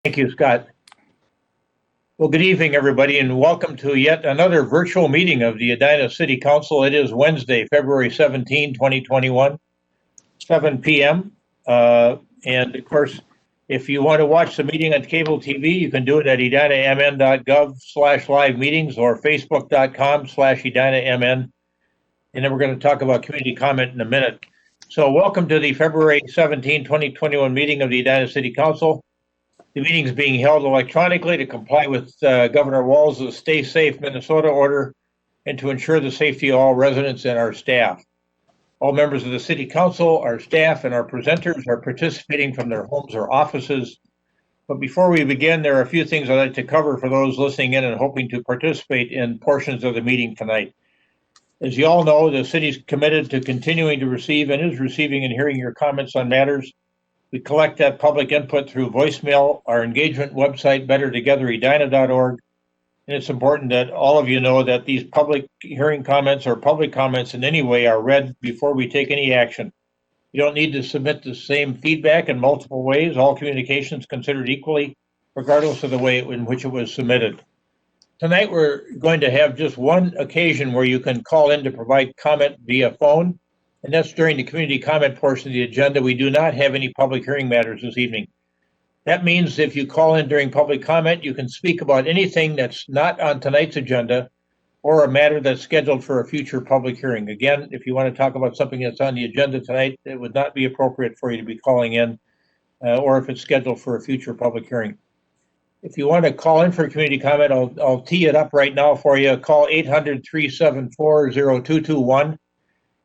Thank you, Scott. Well, good evening, everybody, and welcome to yet another virtual meeting of the Edina City Council. It is Wednesday, February 17, 2021, 7 p.m. And of course, if you want to watch the meeting on cable TV, you can do it at edinamn.gov/live meetings or facebook.com/edinamn. And then we're going to talk about community comment in a minute. So welcome to the February 17, 2021 meeting of the Edina City Council. The meeting is being held electronically to comply with Governor Walz's Stay Safe Minnesota order and to ensure the safety of all residents and our staff. All members of the City Council, our staff, and our presenters are participating from their homes or offices. But before we begin, there are a few things I'd like to cover for those listening in and hoping to participate in portions of the meeting tonight. As you all know, the city is committed to continuing to receive and is receiving and hearing your comments on matters. We collect that public input through voicemail, our engagement website, bettertogetheredina.org. And it's important that all of you know that these public hearing comments or public comments in any way are read before we take any action. You don't need to submit the same feedback in multiple ways. All communications considered equally, regardless of the way in which it was submitted. Tonight, we're going to have just one occasion where you can call in to provide comment via phone. And that's during the community comment portion of the agenda. We do not have any public hearing matters this evening. That means if you call in during public comment, you can speak about anything that's not on tonight's agenda or a matter that's scheduled for a future public hearing. Again, if you want to talk about something that's on the agenda tonight, it would not be appropriate for you to be calling in or if it's scheduled for a future public hearing. If you want to call in for a community comment, I'll tee it up right now for you. Call 800-374-0221.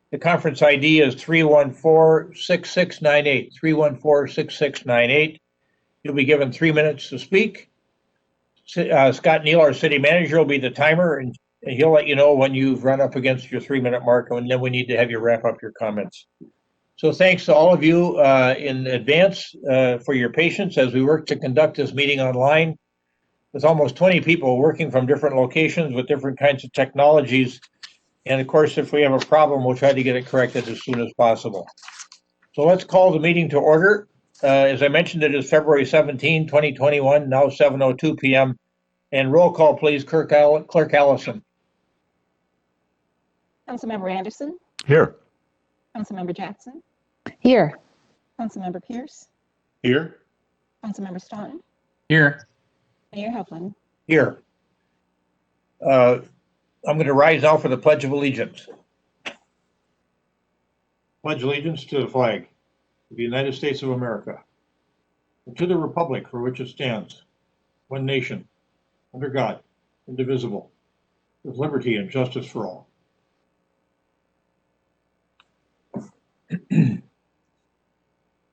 The conference ID is 314-6698, 314-6698. You'll be given 3 minutes to speak. Scott Neal, our city manager, will be the timer, and he'll let you know when you've run up against your 3-minute mark, and then we need to have you wrap up your comments. So thanks to all of you in advance for your patience as we work to conduct this meeting online with almost 20 people working from different locations with different kinds of technologies. And of course, if we have a problem, we'll try to get it corrected as soon as possible. So let's call the meeting to order. As I mentioned, it is February 17, 2021, now 7:02 p.m. And roll call, please, Clerk Allison. Councilmember Anderson. Here. Councilmember Jackson. Here. Councilmember Pierce. Here. Councilmember Staunton. Here. Mayor Hovland. Here. I'm going to rise now for the Pledge of Allegiance. Pledge allegiance to the flag of the United States of America and to the republic for which it stands, one nation, under God, indivisible, with liberty and justice for all.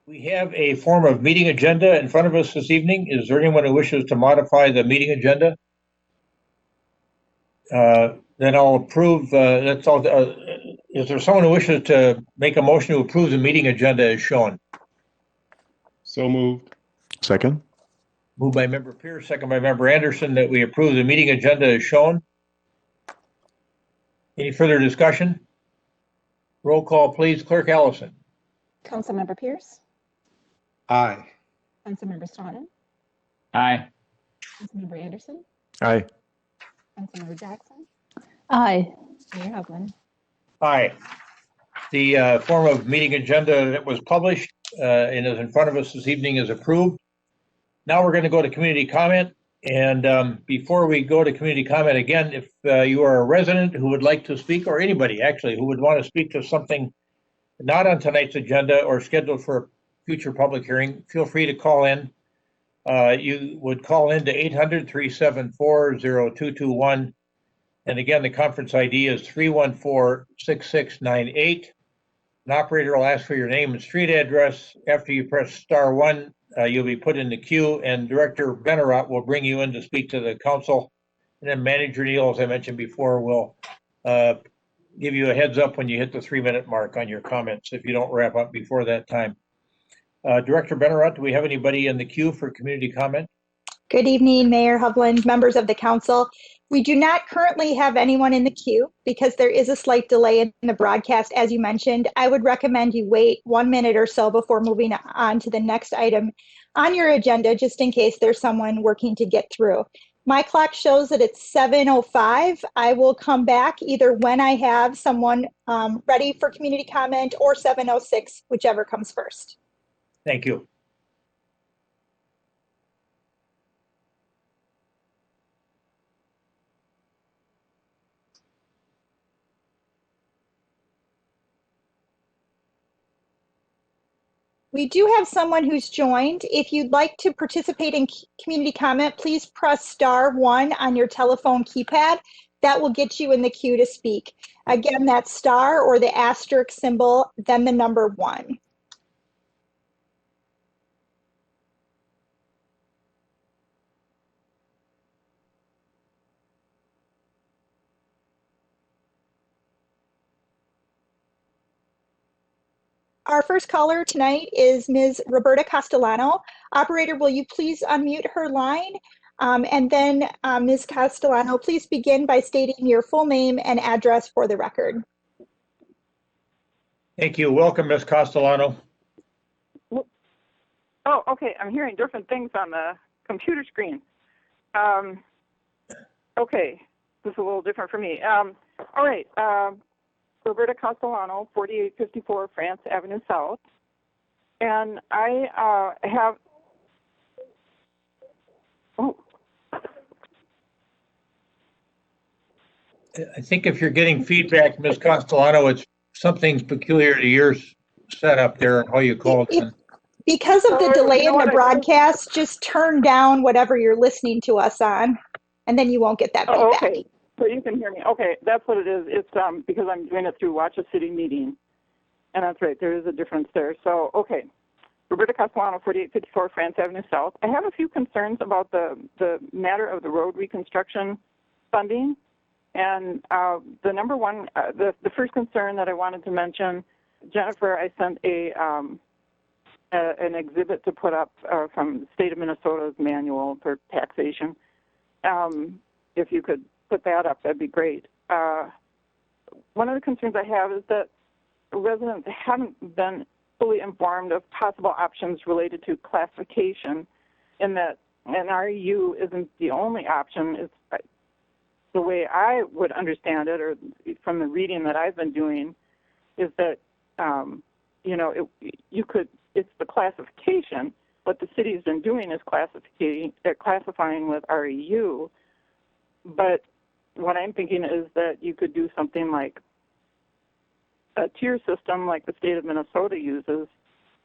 We have a form of meeting agenda in front of us this evening. Is there anyone who wishes to modify the meeting agenda? Then I'll approve. That's all. Is there someone who wishes to make a motion to approve the meeting agenda as shown? So moved. Second. Moved by Member Pierce, second by Member Anderson, that we approve the meeting agenda as shown. Any further discussion? Roll call, please. Clerk Allison. Councilmember Pierce. Aye. Councilmember Staunton. Aye. Councilmember Anderson. Aye. Councilmember Jackson. Aye. Mayor Hovland. Aye. The form of meeting agenda that was published and is in front of us this evening is approved. Now we're going to go to community comment. And before we go to community comment, again, if you are a resident who would like to speak, or anybody actually who would want to speak to something not on tonight's agenda or scheduled for a future public hearing, feel free to call in. You would call in to 800-374-0221. And again, the conference ID is 314-6698. An operator will ask for your name and street address. After you press *1, you'll be put in the queue, and Director Benarat will bring you in to speak to the council. And then Manager Neal, as I mentioned before, will give you a heads up when you hit the 3-minute mark on your comments if you don't wrap up before that time. Director Benarat, do we have anybody in the queue for community comment? Good evening, Mayor Hovland, members of the council. We do not currently have anyone in the queue because there is a slight delay in the broadcast, as you mentioned. I would recommend you wait 1 minute or so before moving on to the next item on your agenda, just in case there's someone working to get through. My clock shows that it's 7:05. I will come back either when I have someone ready for community comment or 7:06, whichever comes first. Thank you. We do have someone who's joined. If you'd like to participate in community comment, please press *1 on your telephone keypad. That will get you in the queue to speak. Again, that's star or the asterisk symbol, then the number 1. Our first caller tonight is Ms. Roberta Castellano. Operator, will you please unmute her line? And then Ms. Castellano, please begin by stating your full name and address for the record. Thank you. Welcome, Ms. Castellano. Oh, okay. I'm hearing different things on the computer screen. Okay. This is a little different for me. All right. Roberta Castellano, 4854 France Avenue South. And I have... Oh. I think if you're getting feedback, Ms. Castellano, it's something's peculiar to your setup there and how you called in. Because of the delay in the broadcast, just turn down whatever you're listening to us on, and then you won't get that feedback. Oh, okay. So you can hear me. Okay, that's what it is. It's because I'm doing it through Watch a City Meeting. And that's right, there is a difference there. So, okay. Roberta Castellano, 4854 France Avenue South. I have a few concerns about the matter of the road reconstruction funding. And the number one, the first concern that I wanted to mention, Jennifer, I sent an exhibit to put up from the state of Minnesota's manual for taxation. If you could put that up, that'd be great. One of the concerns I have is that residents haven't been fully informed of possible options related to classification, in that an REU isn't the only option. It's the way I would understand it, or from the reading that I've been doing, is that it's the classification. What the city's been doing is classifying with REU, but what I'm thinking is that you could do something like a tier system like the state of Minnesota uses,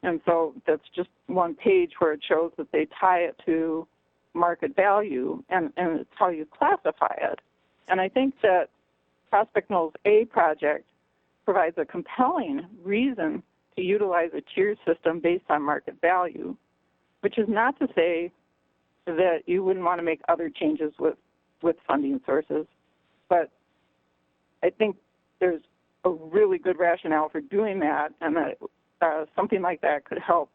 and so that's just one page where it shows that they tie it to market value, and it's how you classify it. And I think that Prospect Knolls A project provides a compelling reason to utilize a tier system based on market value, which is not to say that you wouldn't want to make other changes with funding sources. But I think there's a really good rationale for doing that, and that something like that could help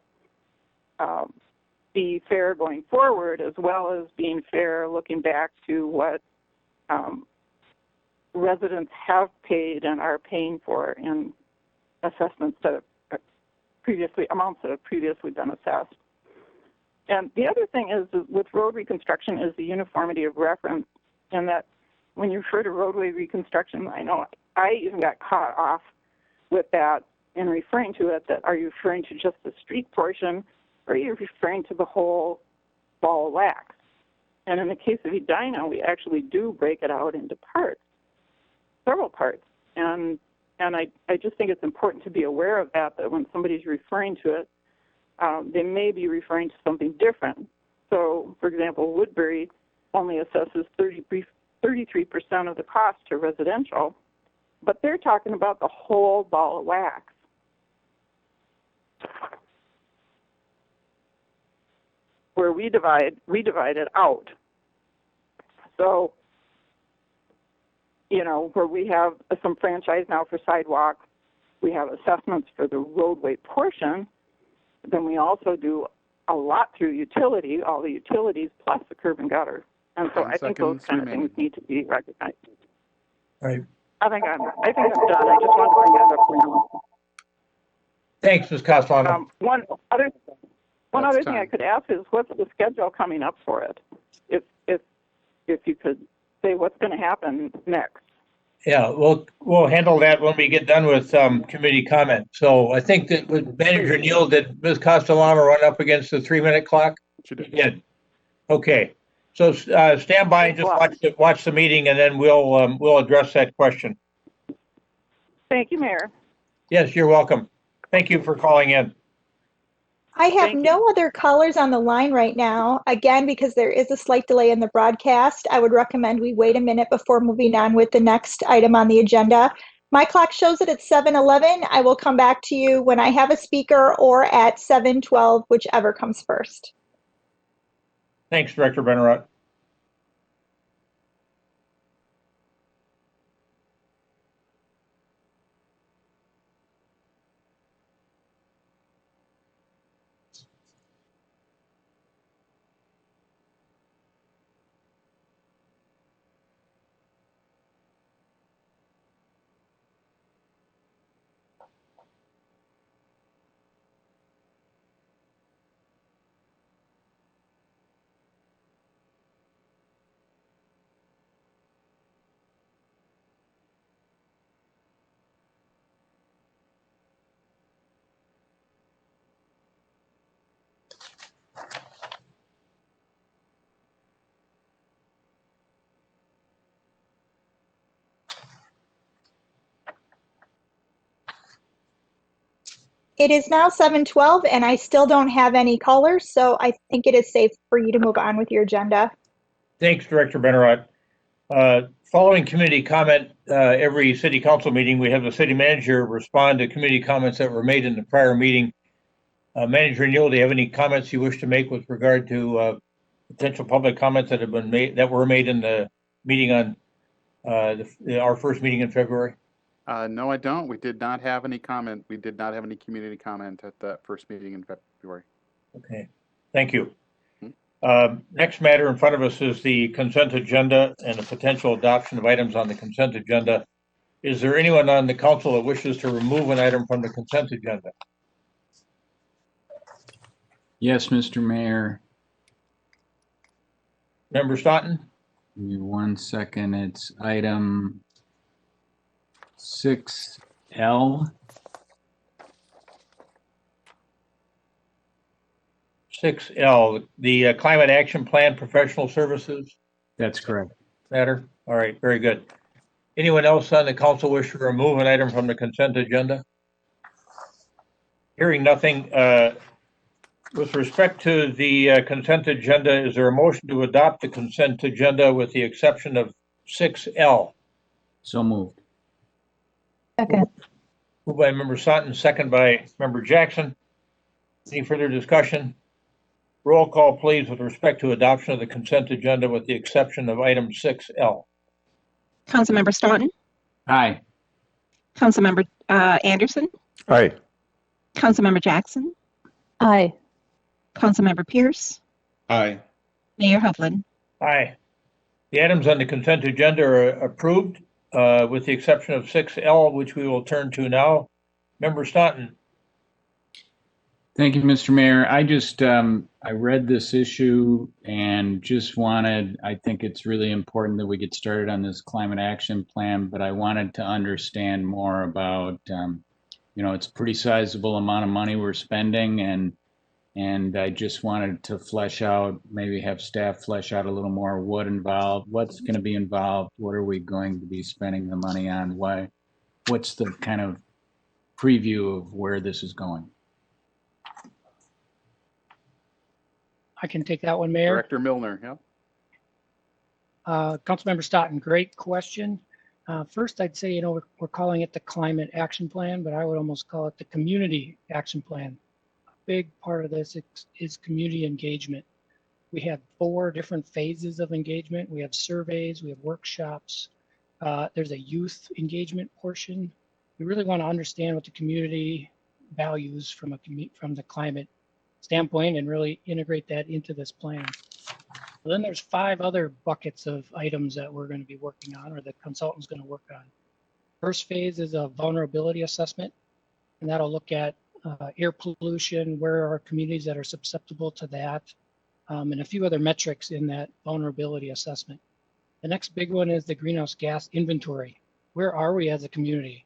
be fair going forward, as well as being fair looking back to what residents have paid and are paying for in assessments that have amounts that have previously been assessed. And the other thing is with road reconstruction is the uniformity of reference, and that when you refer to roadway reconstruction, I know I even got caught off with that in referring to it, that are you referring to just the street portion, or are you referring to the whole ball of wax? And in the case of Edina, we actually do break it out into parts, several parts. And I just think it's important to be aware of that when somebody's referring to it, they may be referring to something different. So, for example, Woodbury only assesses 33% of the cost to residential, but they're talking about the whole ball of wax. Where we divide it out. So, where we have some franchise now for sidewalks, we have assessments for the roadway portion, then we also do a lot through utility, all the utilities plus the curb and gutter. And so I think those kind of things need to be recognized. Right. I think I'm done. I just wanted to bring that up for now. Thanks, Ms. Castellano. One other One That's other thing I time. could ask is, what's the schedule coming up for it? If you could say what's going to happen next. Yeah, we'll handle that when we get done with committee comment. So I think that with Manager Neal, did Ms. Castellano run up against the 3-minute clock? She did. Did. Okay. So stand by and just watch the meeting, and then we'll address that question. Thank you, Mayor. Yes, you're welcome. Thank you for calling in. I have Thank you. no other callers on the line right now. Again, because there is a slight delay in the broadcast, I would recommend we wait a minute before moving on with the next item on the agenda. My clock shows it at 7:11. I will come back to you when I have a speaker or at 7:12, whichever comes first. Thanks, Director Benarott. It is now 7:12 and I still don't have any callers, so I think it is safe for you to move on with your agenda. Thanks, Director Benarott. Following community comment, every city council meeting, we have the city manager respond to community comments that were made in the prior meeting. Manager Neal, do you have any comments you wish to make with regard to potential public comments that have been made, that were made in the meeting on our first meeting in February? No, I don't. We did not have any comment. We did not have any community comment at that first meeting in February. Okay, thank you. Next matter in front of us is the consent agenda and the potential adoption of items on the consent agenda. Is there anyone on the council that wishes to remove an item from the consent agenda? Yes, Mr. Mayor. Member Staunton? Give me 1 second. It's item 6L. 6L, the Climate Action Plan Professional Services That's correct. matter? All right, very good. Anyone else on the council wish to remove an item from the consent agenda? Hearing nothing, with respect to the consent agenda, is there a motion to adopt the consent agenda with the exception of 6L? So moved. Second. Moved by Member Staunton, second by Member Jackson. Any further discussion? Roll call, please, with respect to adoption of the consent agenda with the exception of item 6L. Councilmember Staunton, Aye. Councilmember Anderson, Aye. Councilmember Jackson, Aye. Councilmember Pierce, Aye. Mayor Hovland. Aye. The items on the consent agenda are approved with the exception of 6L, which we will turn to now. Member Staunton. Thank you, Mr. Mayor. I just, I read this issue and just wanted, I think it's really important that we get started on this climate action plan, but I wanted to understand more about, it's a pretty sizable amount of money we're spending, and I just wanted to flesh out, maybe have staff flesh out a little more what's going to be involved, what are we going to be spending the money on, what's the kind of preview of where this is going? I can take that one, Mayor. Director Milner, yeah. Councilmember Staunton, great question. First, I'd say, we're calling it the Climate Action Plan, but I would almost call it the Community Action Plan. A big part of this is community engagement. We have 4 different phases of engagement. We have surveys, we have workshops. There's a youth engagement portion. We really want to understand what the community values from the climate standpoint and really integrate that into this plan. Well, then there's 5 other buckets of items that we're going to be working on, or the consultant's going to work on. First phase is a vulnerability assessment, and that'll look at air pollution, where are communities that are susceptible to that, and a few other metrics in that vulnerability assessment. The next big one is the greenhouse gas inventory. Where are we as a community?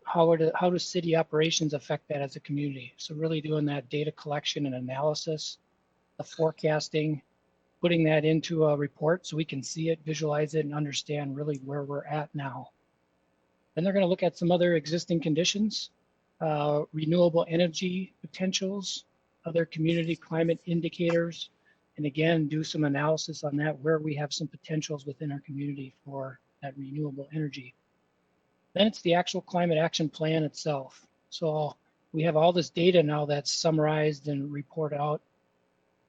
How do city operations affect that as a community? So really doing that data collection and analysis, the forecasting, putting that into a report so we can see it, visualize it, and understand really where we're at now. Then they're going to look at some other existing conditions, renewable energy potentials, other community climate indicators, and again, do some analysis on that, where we have some potentials within our community for that renewable energy. Then it's the actual climate action plan itself. So we have all this data now that's summarized and reported out.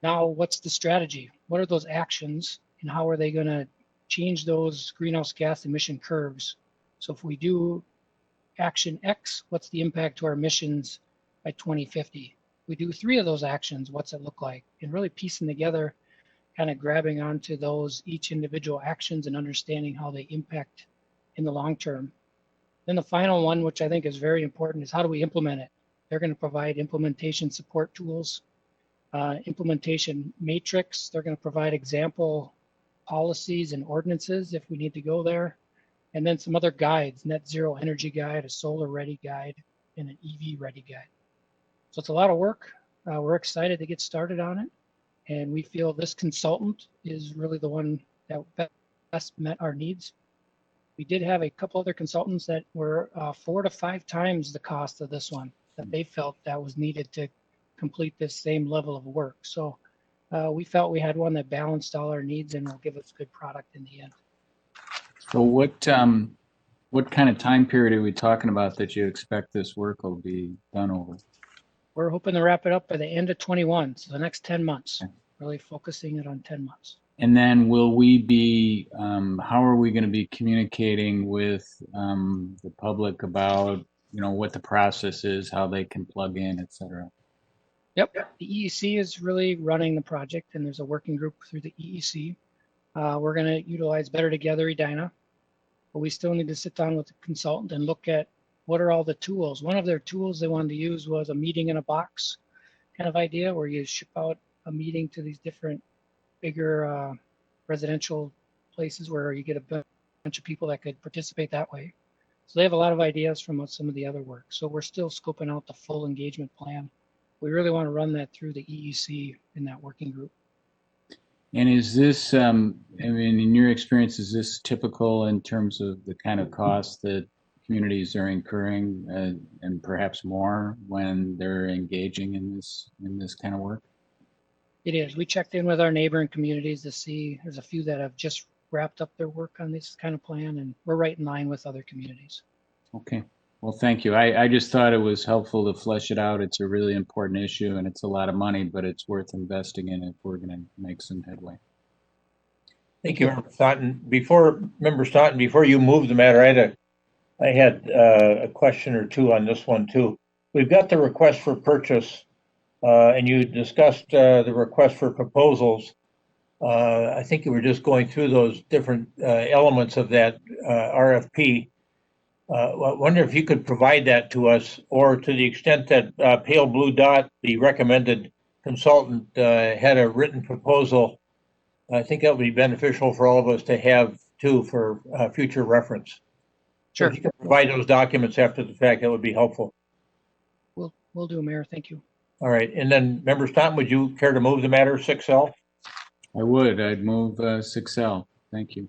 Now, what's the strategy? What are those actions, and how are they going to change those greenhouse gas emission curves? So if we do action X, what's the impact to our emissions by 2050? We do 3 of those actions, what's it look like? And really piecing together, kind of grabbing onto those each individual actions and understanding how they impact in the long term. Then the final one, which I think is very important, is how do we implement it? They're going to provide implementation support tools, implementation matrix. They're going to provide example policies and ordinances if we need to go there. And then some other guides, net zero energy guide, a solar ready guide, and an EV ready guide. So it's a lot of work. We're excited to get started on it. And we feel this consultant is really the one that best met our needs. We did have a couple other consultants that were 4 to 5 times the cost of this one, that they felt that was needed to complete this same level of work. So we felt we had one that balanced all our needs and will give us a good product in the end. So what kind of time period are we talking about that you expect this work will be done over? We're hoping to wrap it up by the end of 21, so the next 10 months, really focusing it on 10 months. And then will we be, how are we going to be communicating with the public about, what the process is, how they can plug in, et cetera? Yep, the EEC is really running the project, and there's a working group through the EEC. We're going to utilize Better Together Edina, but we still need to sit down with the consultant and look at what are all the tools. One of their tools they wanted to use was a meeting in a box kind of idea, where you ship out a meeting to these different bigger residential places where you get a bunch of people that could participate that way. So they have a lot of ideas from some of the other work. So we're still scoping out the full engagement plan. We really want to run that through the EEC in that working group. And is this, in your experience, is this typical in terms of the kind of costs that communities are incurring and perhaps more when they're engaging in this kind of work? It is. We checked in with our neighboring communities to see, there's a few that have just wrapped up their work on this kind of plan, and we're right in line with other communities. Okay. Well, thank you. I just thought it was helpful to flesh it out. It's a really important issue, and it's a lot of money, but it's worth investing in if we're going to make some headway. Thank you, Member Staunton. Before you move the matter, I had a question or two on this one too. We've got the request for purchase, and you discussed the request for proposals. I think you were just going through those different elements of that RFP. I wonder if you could provide that to us, or to the extent that Pale Blue Dot, the recommended consultant, had a written proposal. I think that would be beneficial for all of us to have too, for future reference. Sure. So if you could provide those documents after the fact, that would be helpful. We'll do, Mayor. Thank you. All right. And then, Member Staunton, would you care to move the matter 6L? I would. I'd move 6L. Thank you.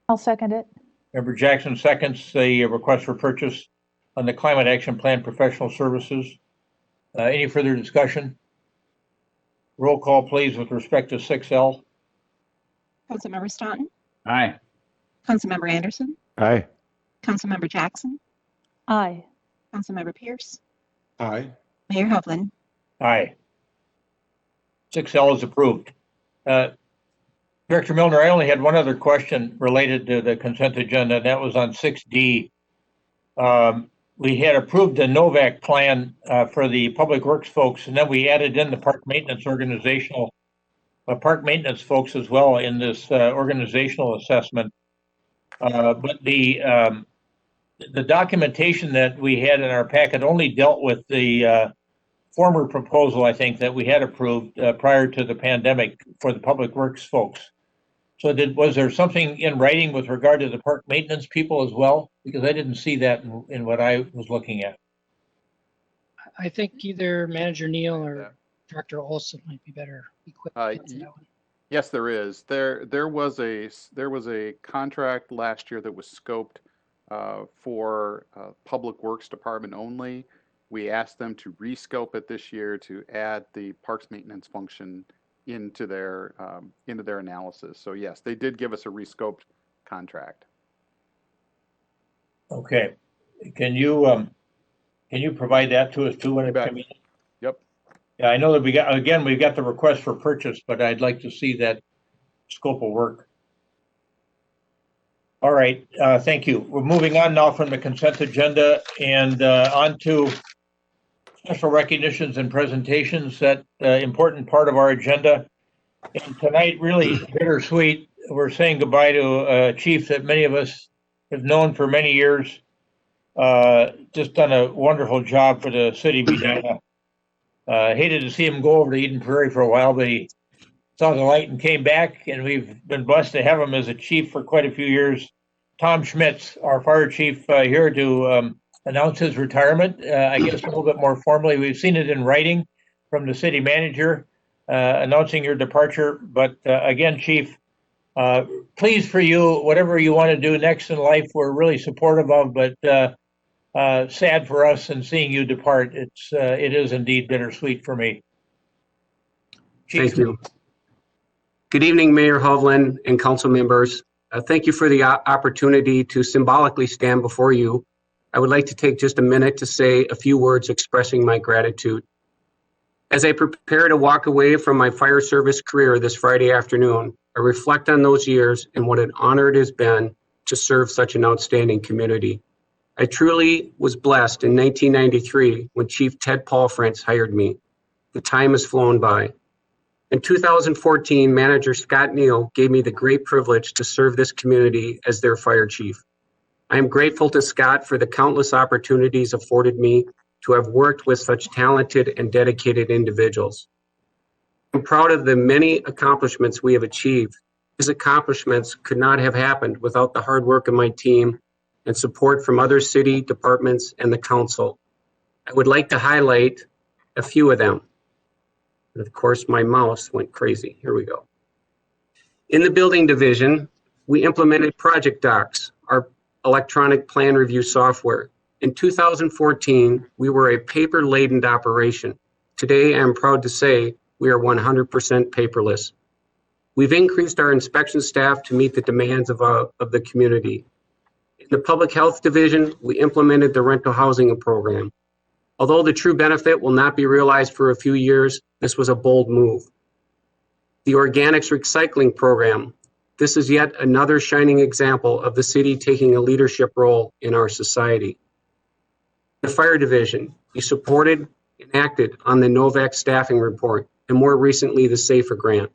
I'll second it. Member Jackson seconds the request for purchase on the Climate Action Plan Professional Services. Any further discussion? Roll call, please, with respect to 6L. Councilmember Staunton, Aye. Councilmember Anderson, Aye. Councilmember Jackson, Aye. Councilmember Pierce, Aye. Mayor Hovland. Aye. 6L is approved. Director Milner, I only had one other question related to the consent agenda, and that was on 6D. We had approved the NOVAC plan for the public works folks, and then we added in the park maintenance park maintenance folks as well in this organizational assessment. But the the documentation that we had in our packet only dealt with the former proposal, I think, that we had approved prior to the pandemic for the public works folks. So was there something in writing with regard to the park maintenance people as well? Because I didn't see that in what I was looking at. I think either Manager Neal or Director Olson might be better equipped to answer that one. Yes, there is. There was a contract last year that was scoped for Public Works Department only. We asked them to rescope it this year to add the parks maintenance function into their analysis. So yes, they did give us a rescoped contract. Okay, can you provide that to us too when it comes in? Yep. Yeah, I know that we've got the request for purchase, but I'd like to see that scope of work. All right, thank you. We're moving on now from the consent agenda and on to special recognitions and presentations, that important part of our agenda. And tonight, really bittersweet, we're saying goodbye to a chief that many of us have known for many years. Just done a wonderful job for the city of Edina. Hated to see him go over to Eden Prairie for a while, but he saw the light and came back, and we've been blessed to have him as a chief for quite a few years. Tom Schmitz, our fire chief, here to announce his retirement, I guess a little bit more formally. We've seen it in writing from the city manager announcing your departure. But again, Chief, pleased for you, whatever you want to do next in life, we're really supportive of, but sad for us in seeing you depart. It is indeed bittersweet for me. Chief. Thank you. Good evening, Mayor Hovland and council members. Thank you for the opportunity to symbolically stand before you. I would like to take just a minute to say a few words expressing my gratitude. As I prepare to walk away from my fire service career this Friday afternoon, I reflect on those years and what an honor it has been to serve such an outstanding community. I truly was blessed in 1993 when Chief Ted Paulfrance hired me. The time has flown by. In 2014, Manager Scott Neal gave me the great privilege to serve this community as their fire chief. I am grateful to Scott for the countless opportunities afforded me to have worked with such talented and dedicated individuals. I'm proud of the many accomplishments we have achieved. These accomplishments could not have happened without the hard work of my team and support from other city departments and the council. I would like to highlight a few of them. And of course, my mouse went crazy. Here we go. In the building division, we implemented Project Docs, our electronic plan review software. In 2014, we were a paper-laden operation. Today, I'm proud to say we are 100% paperless. We've increased our inspection staff to meet the demands of the community. In the public health division, we implemented the rental housing program. Although the true benefit will not be realized for a few years, this was a bold move. The organics recycling program. This is yet another shining example of the city taking a leadership role in our society. The fire division, we supported and acted on the Novak staffing report and more recently the SAFER grant.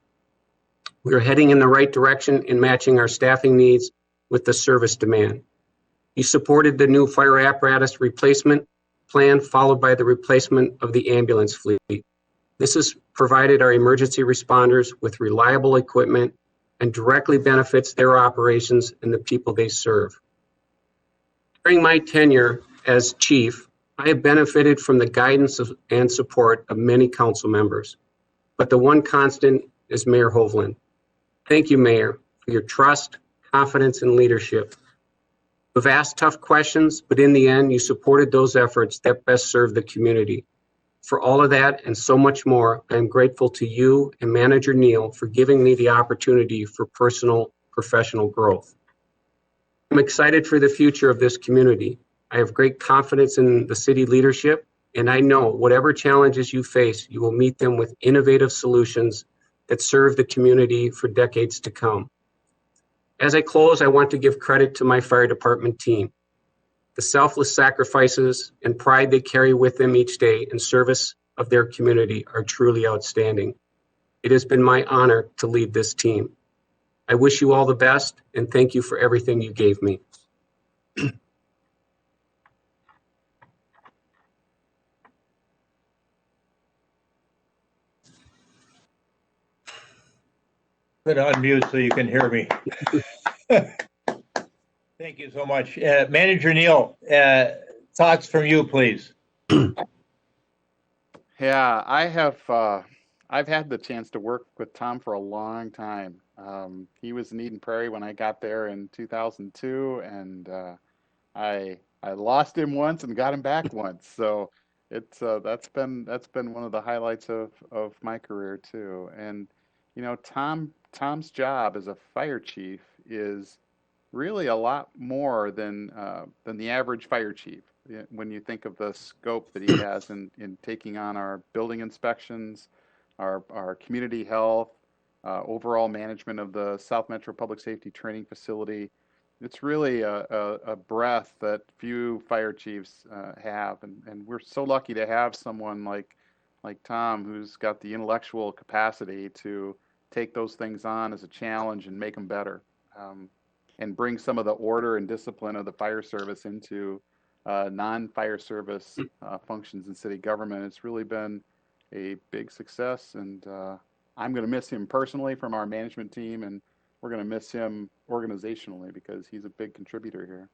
We are heading in the right direction in matching our staffing needs with the service demand. You supported the new fire apparatus replacement plan followed by the replacement of the ambulance fleet. This has provided our emergency responders with reliable equipment and directly benefits their operations and the people they serve. During my tenure as chief, I have benefited from the guidance and support of many council members, but the one constant is Mayor Hovland. Thank you, Mayor, for your trust, confidence, and leadership. We've asked tough questions, but in the end, you supported those efforts that best serve the community. For all of that and so much more, I am grateful to you and Manager Neal for giving me the opportunity for personal, professional growth. I'm excited for the future of this community. I have great confidence in the city leadership, and I know whatever challenges you face, you will meet them with innovative solutions that serve the community for decades to come. As I close, I want to give credit to my fire department team. The selfless sacrifices and pride they carry with them each day in service of their community are truly outstanding. It has been my honor to lead this team. I wish you all the best and thank you for everything you gave me. Put it on mute so you can hear me. Thank you so much. Manager Neal, thoughts from you, please. Yeah, I've had the chance to work with Tom for a long time. He was in Eden Prairie when I got there in 2002, and I lost him once and got him back once. So it's that's been one of the highlights of my career too. And you know, Tom's job as a fire chief is really a lot more than the average fire chief. When you think of the scope that he has in taking on our building inspections, our community health, overall management of the South Metro Public Safety Training Facility, it's really a breadth that few fire chiefs have, and we're so lucky to have someone like Tom, who's got the intellectual capacity to take those things on as a challenge and make them better. And bring some of the order and discipline of the fire service into non-fire service functions in city government. It's really been a big success, and I'm going to miss him personally from our management team, and we're going to miss him organizationally because he's a big contributor here.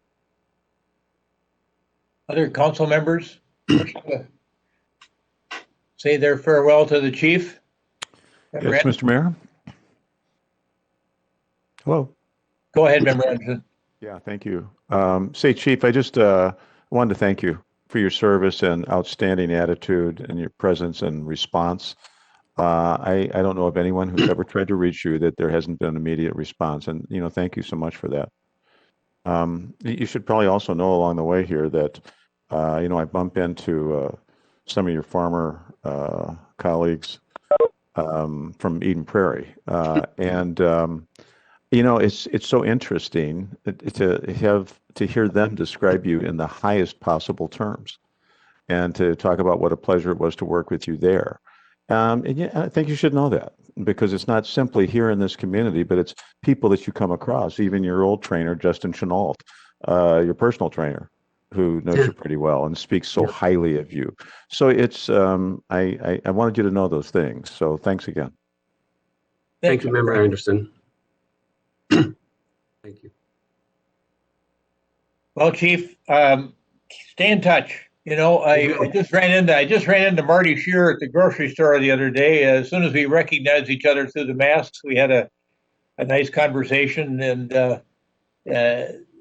Other council members say their farewell to the chief. Yes, Mr. Mayor. Hello. Go ahead, Member Anderson. Yeah, thank you. Say, Chief, I just wanted to thank you for your service and outstanding attitude and your presence and response. I don't know of anyone who's ever tried to reach you that there hasn't been an immediate response. And, you know, thank you so much for that. You should probably also know along the way here that, you know, I bump into some of your former colleagues from Eden Prairie. You know, it's so interesting to hear them describe you in the highest possible terms, and to talk about what a pleasure it was to work with you there. And yeah, I think you should know that, because it's not simply here in this community, but it's people that you come across, even your old trainer, Justin Chenault, your personal trainer, who knows you pretty well and speaks so highly of you. So it's I wanted you to know those things. So thanks again. Thank you, Member Anderson. Thank you. Well, Chief, stay in touch. You know, I just ran into Marty Shearer at the grocery store the other day. As soon as we recognized each other through the masks, we had a nice conversation, and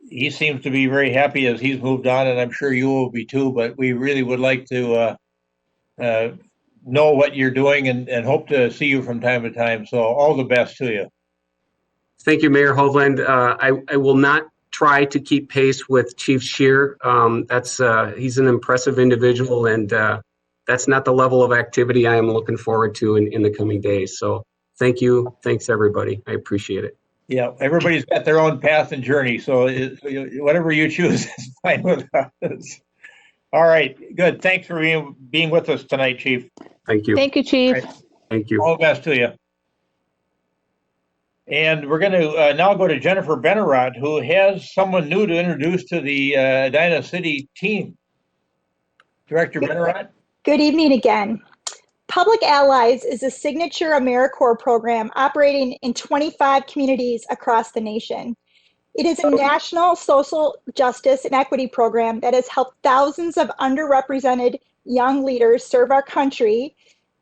he seems to be very happy as he's moved on, and I'm sure you will be too. But we really would like to know what you're doing, and hope to see you from time to time. So all the best to you. Thank you, Mayor Hovland. I will not try to keep pace with Chief Scheer. He's an impressive individual, and that's not the level of activity I am looking forward to in the coming days. So thank you. Thanks, everybody. I appreciate it. Yeah, everybody's got their own path and journey, so whatever you choose is fine with us. All right, good. Thanks for being with us tonight, Chief. Thank you. Thank you, Chief. Right. Thank you. All the best to you. And we're going to now go to Jennifer Benarott, who has someone new to introduce to the Edina City team. Director Benarott. Good evening again. Public Allies is a signature AmeriCorps program operating in 25 communities across the nation. It is a national social justice and equity program that has helped thousands of underrepresented young leaders serve our country,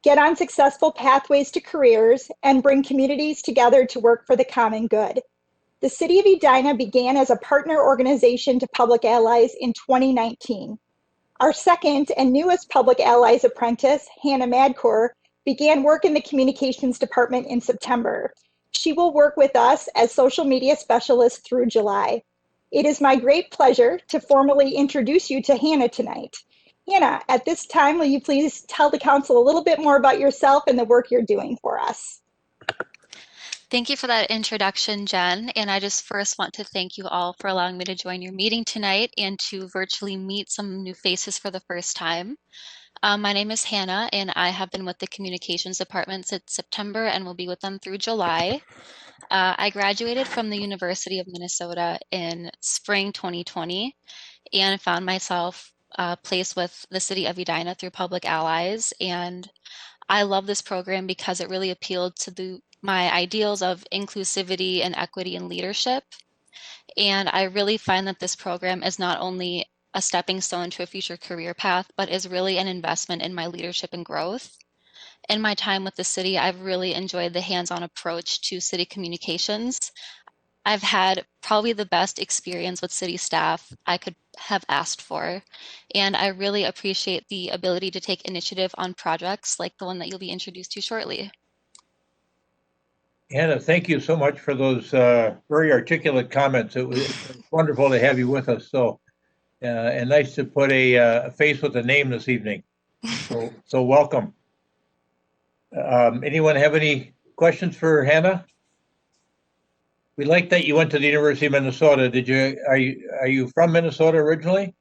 get on successful pathways to careers, and bring communities together to work for the common good. The City of Edina began as a partner organization to Public Allies in 2019. Our second and newest Public Allies apprentice, Hanna Madkour, began work in the communications department in September. She will work with us as social media specialist through July. It is my great pleasure to formally introduce you to Hanna tonight. Hanna, at this time, will you please tell the council a little bit more about yourself and the work you're doing for us? Thank you for that introduction, Jen. And I just first want to thank you all for allowing me to join your meeting tonight and to virtually meet some new faces for the first time. My name is Hanna, and I have been with the communications department since September and will be with them through July. I graduated from the University of Minnesota in spring 2020 and found myself placed with the City of Edina through Public Allies. And I love this program because it really appealed to the my ideals of inclusivity and equity and leadership. And I really find that this program is not only a stepping stone to a future career path, but is really an investment in my leadership and growth. In my time with the city, I've really enjoyed the hands-on approach to city communications. I've had probably the best experience with city staff I could have asked for. And I really appreciate the ability to take initiative on projects like the one that you'll be introduced to shortly. Hanna, thank you so much for those very articulate comments. It was wonderful to have you with us. So, and nice to put a face with a name this evening. So welcome. Anyone have any questions for Hanna? We like that you went to the University of Minnesota. Did you? Are you from Minnesota originally?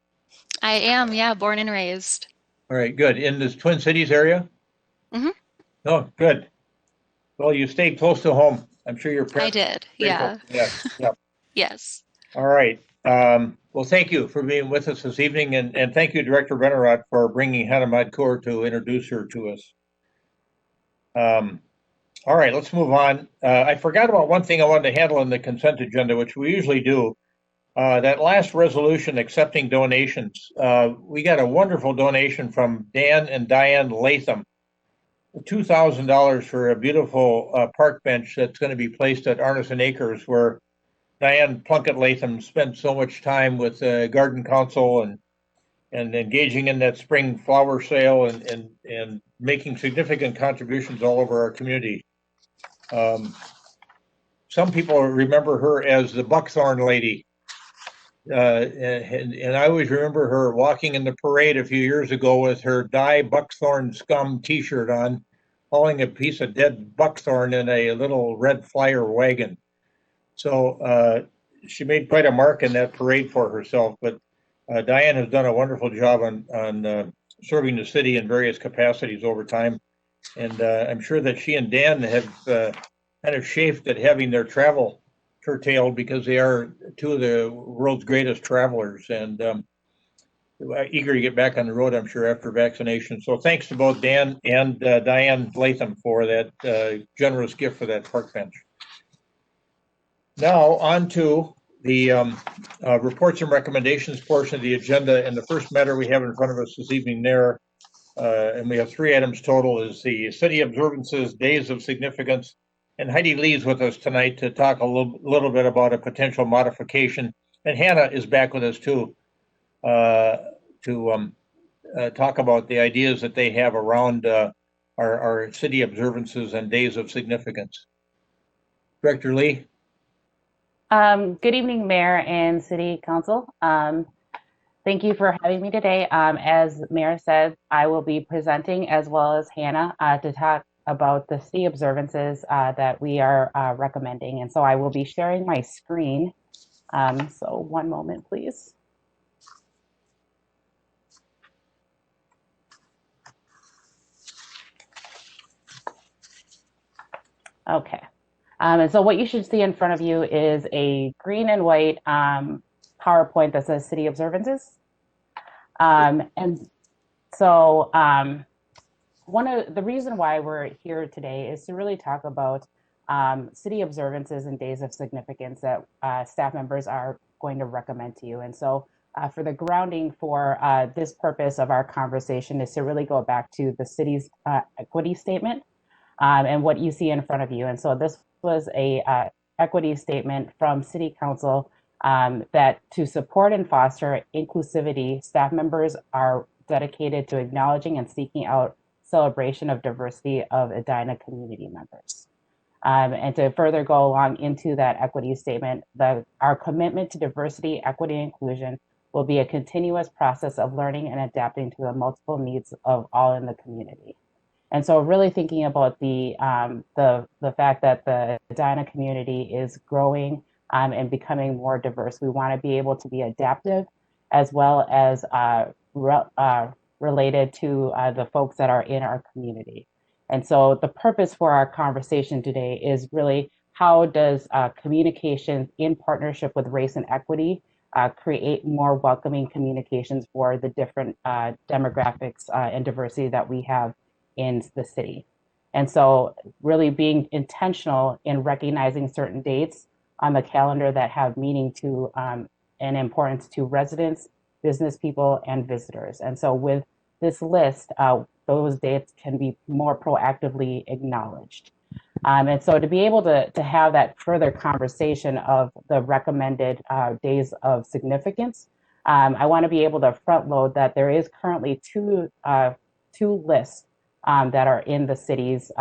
I am, yeah, born and raised. All right, good. In this Twin Cities area? Mm-hmm. Oh, good. Well, you stayed close to home. I'm sure your parents. I did, yeah. Yeah. Yes. All right. Well, thank you for being with us this evening, and thank you, Director Benarott, for bringing Hanna Madkour to introduce her to us. All right, let's move on. I forgot about one thing I wanted to handle in the consent agenda, which we usually do. That last resolution accepting donations. We got a wonderful donation from Dan and Diane Latham. $2,000 for a beautiful park bench that's going to be placed at Arneson Acres, where Diane Plunkett Latham spent so much time with the Garden Council and engaging in that spring flower sale and making significant contributions all over our community. Some people remember her as the buckthorn lady. And I always remember her walking in the parade a few years ago with her Die Buckthorn Scum t-shirt on, hauling a piece of dead buckthorn in a little red flyer wagon. So she made quite a mark in that parade for herself, but Diane has done a wonderful job on serving the city in various capacities over time. And I'm sure that she and Dan have kind of chafed at having their travel curtailed because they are two of the world's greatest travelers and eager to get back on the road, I'm sure, after vaccination. So thanks to both Dan and Diane Latham for that generous gift for that park bench. Now on to the reports and recommendations portion of the agenda. And the first matter we have in front of us this evening there, and we have 3 items total, is the city observances, days of significance. And Heidi Lee's with us tonight to talk a little bit about a potential modification. And Hanna is back with us too, to talk about the ideas that they have around our city observances and days of significance. Director Lee. Good evening, Mayor and City Council. Thank you for having me today. As Mayor said, I will be presenting as well as Hanna to talk about the city observances that we are recommending. And so I will be sharing my screen. So one moment, please. Okay. And so what you should see in front of you is a green and white PowerPoint that says city observances. And so one of the reason why we're here today is to really talk about city observances and days of significance that staff members are going to recommend to you. And so for the grounding for this purpose of our conversation is to really go back to the city's equity statement and what you see in front of you. And so this was a equity statement from City Council that to support and foster inclusivity, staff members are dedicated to acknowledging and seeking out celebration of diversity of Edina community members. And to further go along into that equity statement, our commitment to diversity, equity, and inclusion will be a continuous process of learning and adapting to the multiple needs of all in the community. And so really thinking about the fact that the Edina community is growing and becoming more diverse, we want to be able to be adaptive as well as related to the folks that are in our community. And so the purpose for our conversation today is really how does communication in partnership with race and equity create more welcoming communications for the different demographics and diversity that we have in the city. And so really being intentional in recognizing certain dates on the calendar that have meaning to and importance to residents, business people, and visitors. And so with this list, those dates can be more proactively acknowledged. And so to be able to have that further conversation of the recommended days of significance, I want to be able to front load that there is currently two lists that are in the city's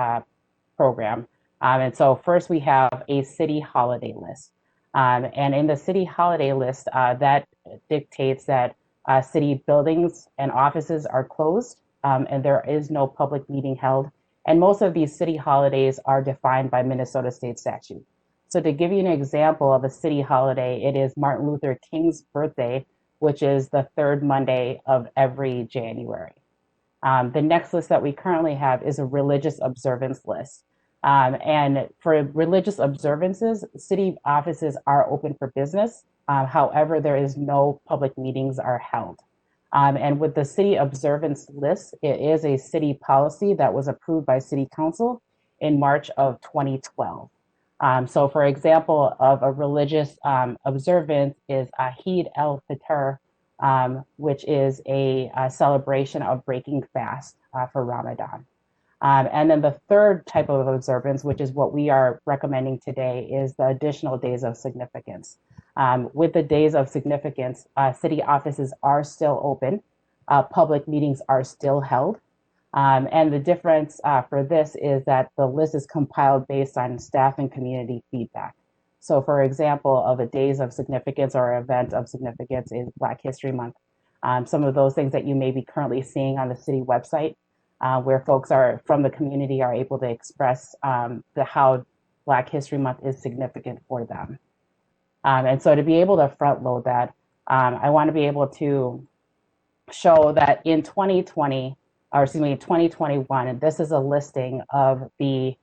program. And so first we have a city holiday list. And in the city holiday list, that dictates that city buildings and offices are closed and there is no public meeting held. And most of these city holidays are defined by Minnesota state statute. So to give you an example of a city holiday, it is Martin Luther King's birthday, which is the third Monday of every January. The next list that we currently have is a religious observance list. And for religious observances, city offices are open for business. However, there is no public meetings are held. And with the city observance list, it is a city policy that was approved by City Council in March of 2012. So for example, of a religious observance is Eid Fitr, which is a celebration of breaking fast for Ramadan. And then the third type of observance, which is what we are recommending today, is the additional days of significance. With the days of significance, city offices are still open, public meetings are still held. And the difference for this is that the list is compiled based on staff and community feedback. So for example, of the days of significance or event of significance is Black History Month. Some of those things that you may be currently seeing on the city website, where folks are from the community are able to express how Black History Month is significant for them. And so to be able to front load that, I want to be able to show that in 2021, and this is a listing of the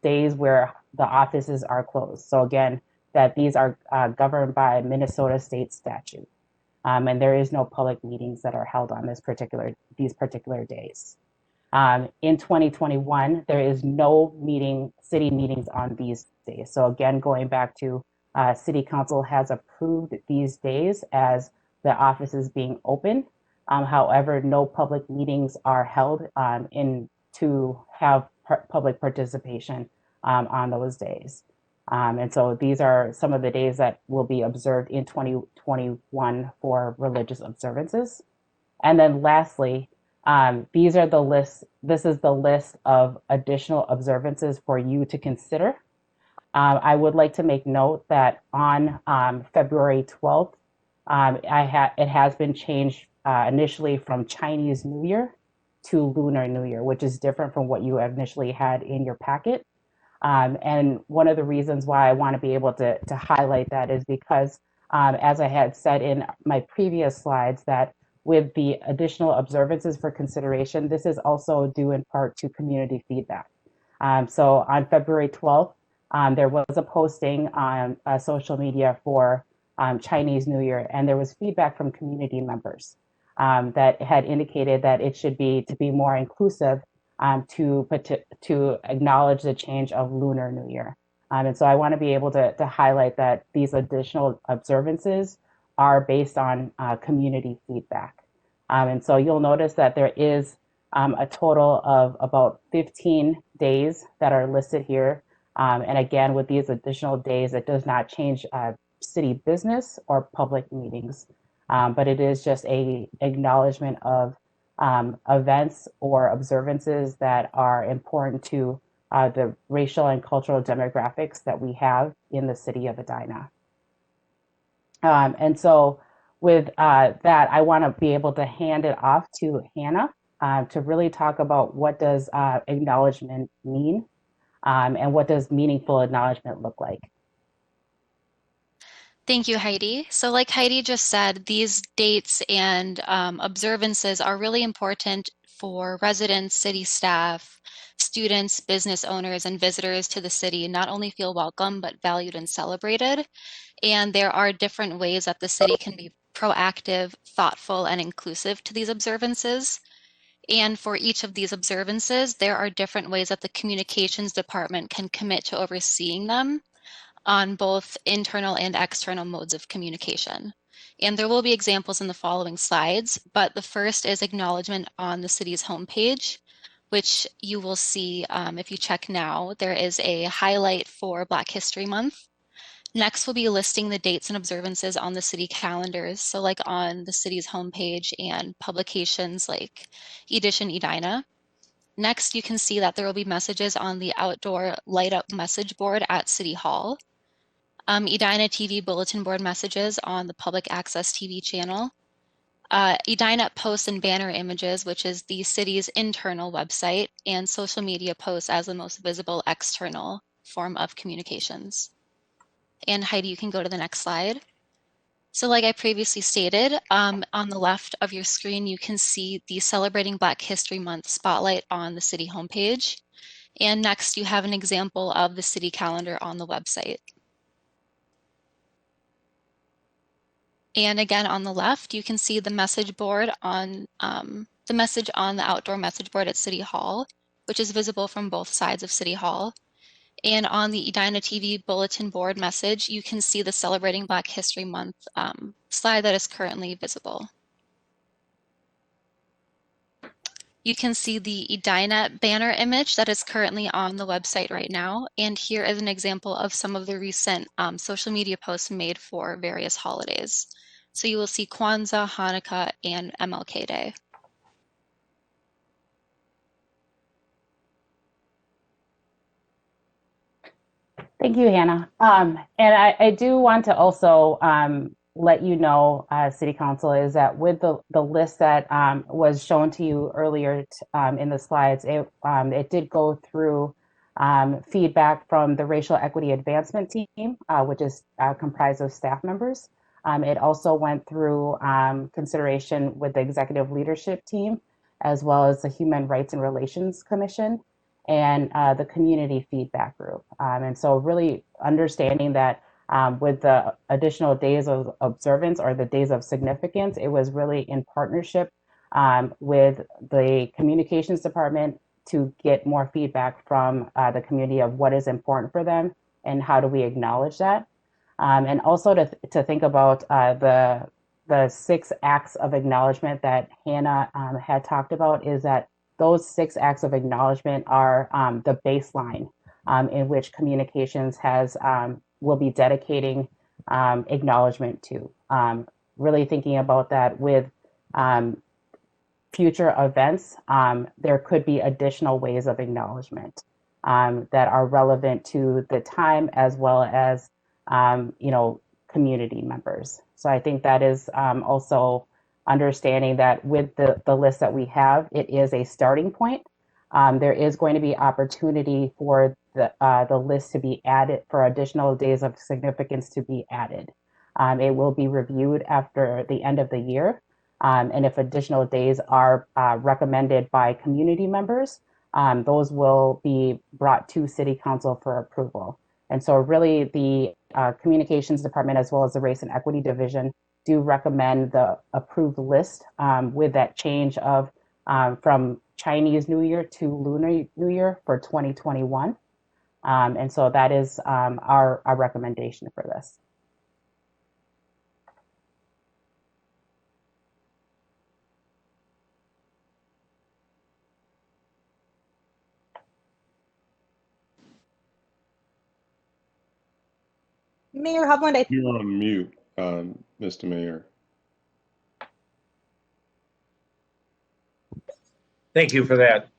days where the offices are closed. So again, that these are governed by Minnesota state statute. And there is no public meetings that are held on these particular days. In 2021, there is no city meetings on these days. So again, going back to City Council has approved these days as the offices being open. However, no public meetings are held to have public participation on those days. And so these are some of the days that will be observed in 2021 for religious observances. And then lastly, these are the lists. This is the list of additional observances for you to consider. I would like to make note that on February 12th, it has been changed initially from Chinese New Year to Lunar New Year, which is different from what you initially had in your packet. And one of the reasons why I want to be able to highlight that is because, as I had said in my previous slides, that with the additional observances for consideration, this is also due in part to community feedback. So on February 12th, there was a posting on social media for Chinese New Year, and there was feedback from community members that had indicated that it should be to be more inclusive to acknowledge the change of Lunar New Year. And so I want to be able to highlight that these additional observances are based on community feedback. And so you'll notice that there is a total of about 15 days that are listed here. And again, with these additional days, it does not change city business or public meetings, but it is just a acknowledgement of events or observances that are important to the racial and cultural demographics that we have in the city of Edina. And so with that, I want to be able to hand it off to Hanna to really talk about what does acknowledgement mean and what does meaningful acknowledgement look like. Thank you, Heidi. So like Heidi just said, these dates and observances are really important for residents, city staff, students, business owners, and visitors to the city not only feel welcome, but valued and celebrated. And there are different ways that the city can be proactive, thoughtful, and inclusive to these observances. And for each of these observances, there are different ways that the communications department can commit to overseeing them on both internal and external modes of communication. And there will be examples in the following slides, but the first is acknowledgement on the city's homepage, which you will see if you check now. There is a highlight for Black History Month. Next, we'll be listing the dates and observances on the city calendars, so like on the city's homepage and publications like Edition Edina. Next, you can see that there will be messages on the outdoor light up message board at City Hall. Edina TV bulletin board messages on the public access TV channel. Edina posts and banner images, which is the city's internal website, and social media posts as the most visible external form of communications. And Heidi, you can go to the next slide. So like I previously stated, on the left of your screen, you can see the Celebrating Black History Month spotlight on the city homepage. And next, you have an example of the city calendar on the website. And again, on the left, you can see the message board on the message on the outdoor message board at City Hall, which is visible from both sides of City Hall. And on the Edina TV bulletin board message, you can see the Celebrating Black History Month slide that is currently visible. You can see the Edina banner image that is currently on the website right now. And here is an example of some of the recent social media posts made for various holidays. So you will see Kwanzaa, Hanukkah, and MLK Day. Thank you, Hannah. And I do want to also let you know, City Council, is that with the list that was shown to you earlier in the slides, it did go through feedback from the Racial Equity Advancement Team, which is comprised of staff members. It also went through consideration with the Executive Leadership Team, as well as the Human Rights and Relations Commission, and the community feedback group. And so really understanding that with the additional days of observance or the days of significance, it was really in partnership with the communications department to get more feedback from the community of what is important for them and how do we acknowledge that. And also to think about the 6 acts of acknowledgement that Hannah had talked about, is that those 6 acts of acknowledgement are the baseline in which communications will be dedicating acknowledgement to. Really thinking about that with future events, there could be additional ways of acknowledgement that are relevant to the time, as well as community members. So I think that is also understanding that with the list that we have, it is a starting point. There is going to be opportunity for the list to be added, for additional days of significance to be added. It will be reviewed after the end of the year. And if additional days are recommended by community members, those will be brought to City Council for approval. And so really the Communications Department, as well as the Race and Equity Division, do recommend the approved list with that change of from Chinese New Year to Lunar New Year for 2021. And so that is our recommendation for this. Mayor Hovland, You're on mute, Mr. Mayor. Thank you for that.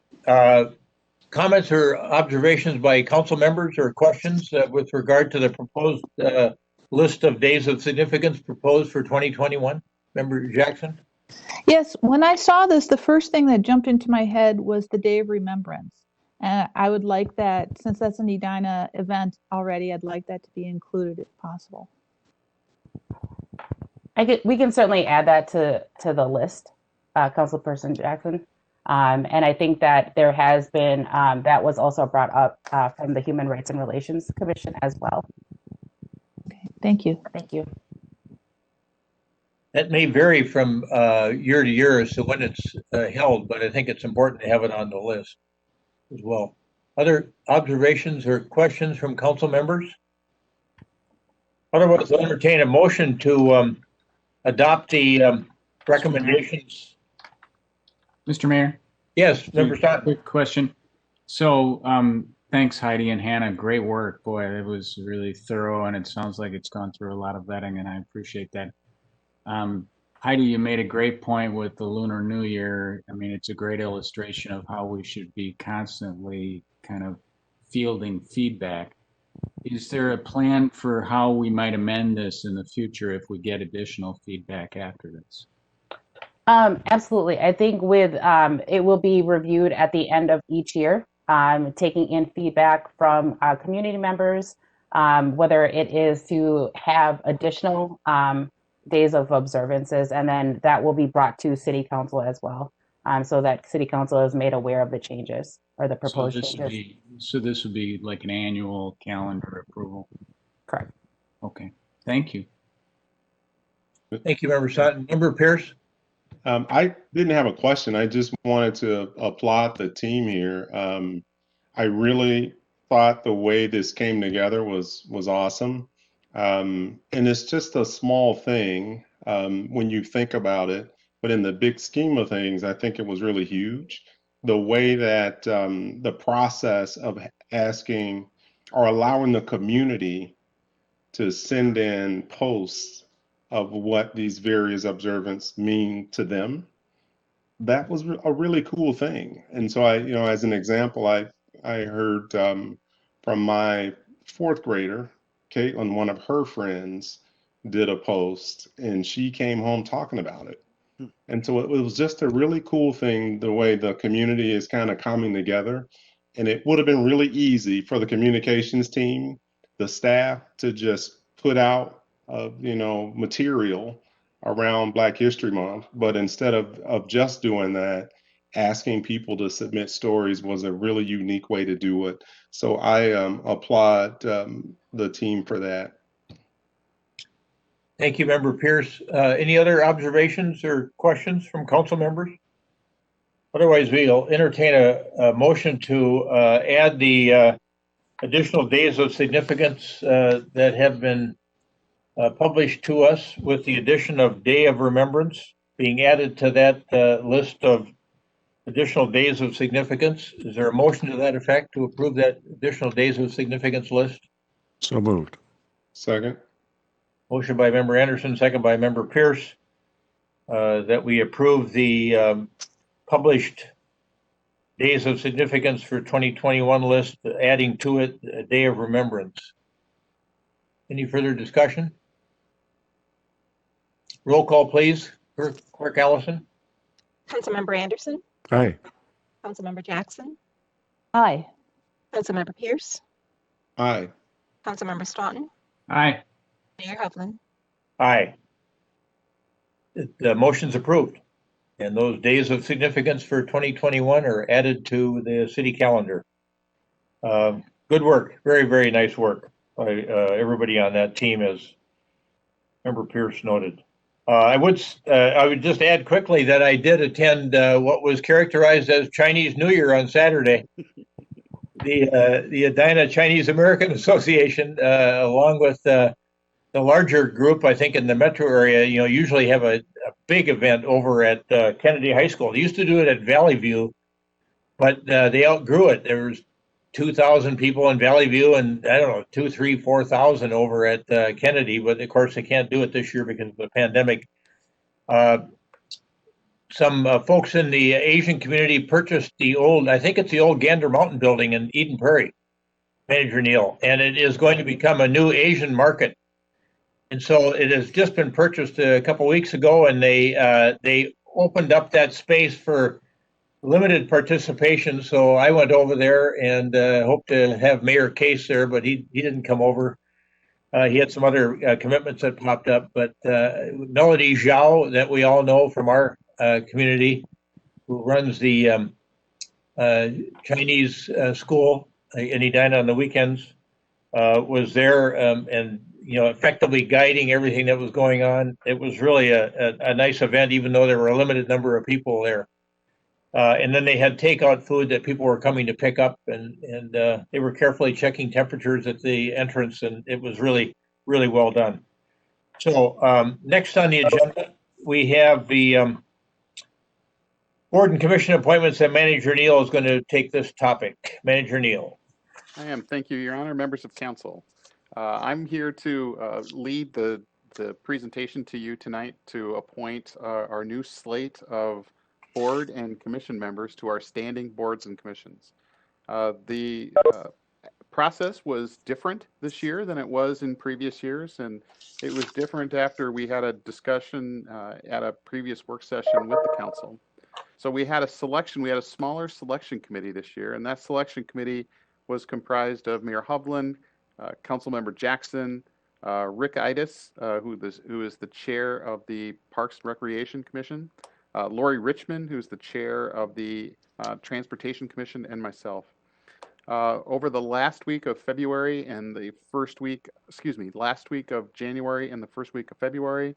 Comments or observations by council members or questions with regard to the proposed list of days of significance proposed for 2021? Member Jackson? Yes, when I saw this, the first thing that jumped into my head was the Day of Remembrance. And I would like that, since that's an Edina event already, I'd like that to be included if possible. We can certainly add that to the list, Councilperson Jackson. And I think that there has been, that was also brought up from the Human Rights and Relations Commission as well. Okay, thank you. Thank you. that may vary from year to year as to when it's held, but I think it's important to have it on the list as well. Other observations or questions from council members? Otherwise, I'll entertain a motion to adopt the recommendations. Mr. Mayor? Yes, Member Stott. Quick question. So, thanks Heidi and Hannah. Great work. Boy, it was really thorough and it sounds like it's gone through a lot of vetting and I appreciate that. Heidi, you made a great point with the Lunar New Year. I mean, it's a great illustration of how we should be constantly kind of fielding feedback. Is there a plan for how we might amend this in the future if we get additional feedback after this? Absolutely. I think with it will be reviewed at the end of each year, taking in feedback from community members, whether it is to have additional days of observances, and then that will be brought to City Council as well, so that City Council is made aware of the changes or the proposed changes. So this would be like an annual calendar approval? Correct. Okay, thank you. Thank you, Member Sutton. Member Pierce? I didn't have a question. I just wanted to applaud the team here. I really thought the way this came together was awesome. And it's just a small thing when you think about it, but in the big scheme of things, I think it was really huge. The way that the process of asking or allowing the community to send in posts of what these various observances mean to them, that was a really cool thing. And so I, as an example, I heard from my fourth grader, Caitlin, one of her friends did a post and she came home talking about it. And so it was just a really cool thing, the way the community is kind of coming together. And it would have been really easy for the communications team, the staff, to just put out material around Black History Month. But instead of just doing that, asking people to submit stories was a really unique way to do it. So I applaud the team for that. Thank you, Member Pierce. Any other observations or questions from council members? Otherwise, we'll entertain a motion to add the additional days of significance that have been published to us, with the addition of Day of Remembrance being added to that list of additional days of significance. Is there a motion to that effect to approve that additional days of significance list? So moved. Second. Motion by Member Anderson, second by Member Pierce, that we approve the published days of significance for 2021 list, adding to it a Day of Remembrance. Any further discussion? Roll call, please. Clerk Allison. Councilmember Anderson, Aye. Councilmember Jackson, Aye. Councilmember Pierce, Aye. Councilmember Staunton, Aye. Mayor Hovland. Aye. The motion's approved, and those days of significance for 2021 are added to the city calendar. Good work. Very, very nice work by everybody on that team, as Member Pierce noted. I would just add quickly that I did attend what was characterized as Chinese New Year on Saturday. The Edina Chinese American Association, along with the larger group, I think, in the metro area, usually have a big event over at Kennedy High School. They used to do it at Valley View, but they outgrew it. There was 2,000 people in Valley View, and 2,000, 3,000, 4,000 over at Kennedy. But of course, they can't do it this year because of the pandemic. Some folks in the Asian community purchased I think it's the old Gander Mountain building in Eden Prairie, Manager Neal, and it is going to become a new Asian market. And so it has just been purchased a couple weeks ago, and they opened up that space for limited participation. So I went over there and hoped to have Mayor Case there, but he didn't come over. He had some other commitments that popped up. But Melody Zhao, that we all know from our community, who runs the Chinese school in Edina on the weekends, was there and effectively guiding everything that was going on. It was really a nice event, even though there were a limited number of people there. And then they had takeout food that people were coming to pick up, and they were carefully checking temperatures at the entrance, and it was really, really well done. So next on the agenda, we have the board and commission appointments, and Manager Neal is going to take this topic. Manager Neal. I am. Thank you, Your Honor, members of council. I'm here to lead the presentation to you tonight to appoint our new slate of board and commission members to our standing boards and commissions. The process was different this year than it was in previous years, and it was different after we had a discussion at a previous work session with the council. So we had a smaller selection committee this year, and that selection committee was comprised of Mayor Hovland, Councilmember Jackson, Rick Itis, who is the chair of the Parks and Recreation Commission, Lori Richmond, who's the chair of the Transportation Commission, and myself. Over the last week of February and the last week of January and the first week of February,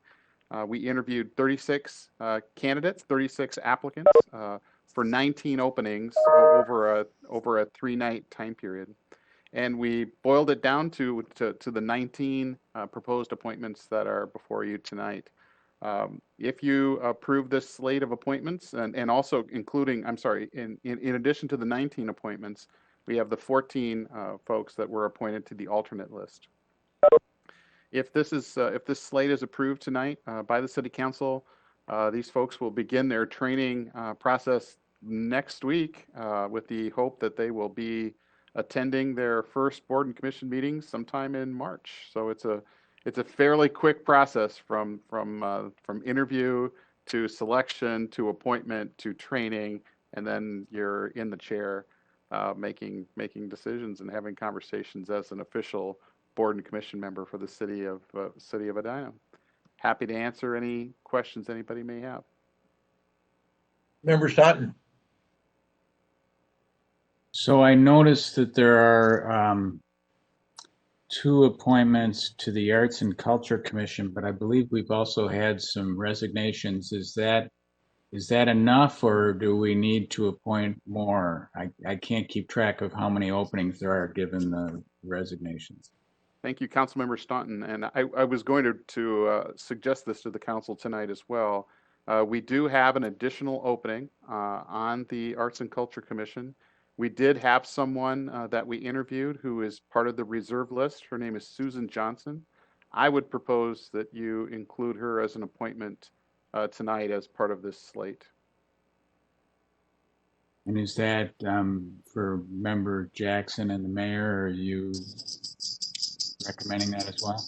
we interviewed 36 candidates, 36 applicants for 19 openings over a 3-night time period. And we boiled it down to the 19 proposed appointments that are before you tonight. If you approve this slate of appointments, and also including, in addition to the 19 appointments, we have the 14 folks that were appointed to the alternate list. If this slate is approved tonight by the City Council, these folks will begin their training process next week with the hope that they will be attending their first board and commission meetings sometime in March. So it's a fairly quick process from interview to selection to appointment to training, and then you're in the chair making decisions and having conversations as an official board and commission member for the city of Edina. Happy to answer any questions anybody may have. Member Staunton. So I noticed that there are 2 appointments to the Arts and Culture Commission, but I believe we've also had some resignations. Is that enough, or do we need to appoint more? I can't keep track of how many openings there are given the resignations. Thank you, Councilmember Staunton. And I was going to suggest this to the council tonight as well. We do have an additional opening on the Arts and Culture Commission. We did have someone that we interviewed who is part of the reserve list. Her name is Susan Johnson. I would propose that you include her as an appointment tonight as part of this slate. And is that for Member Jackson and the mayor? Are you recommending that as well?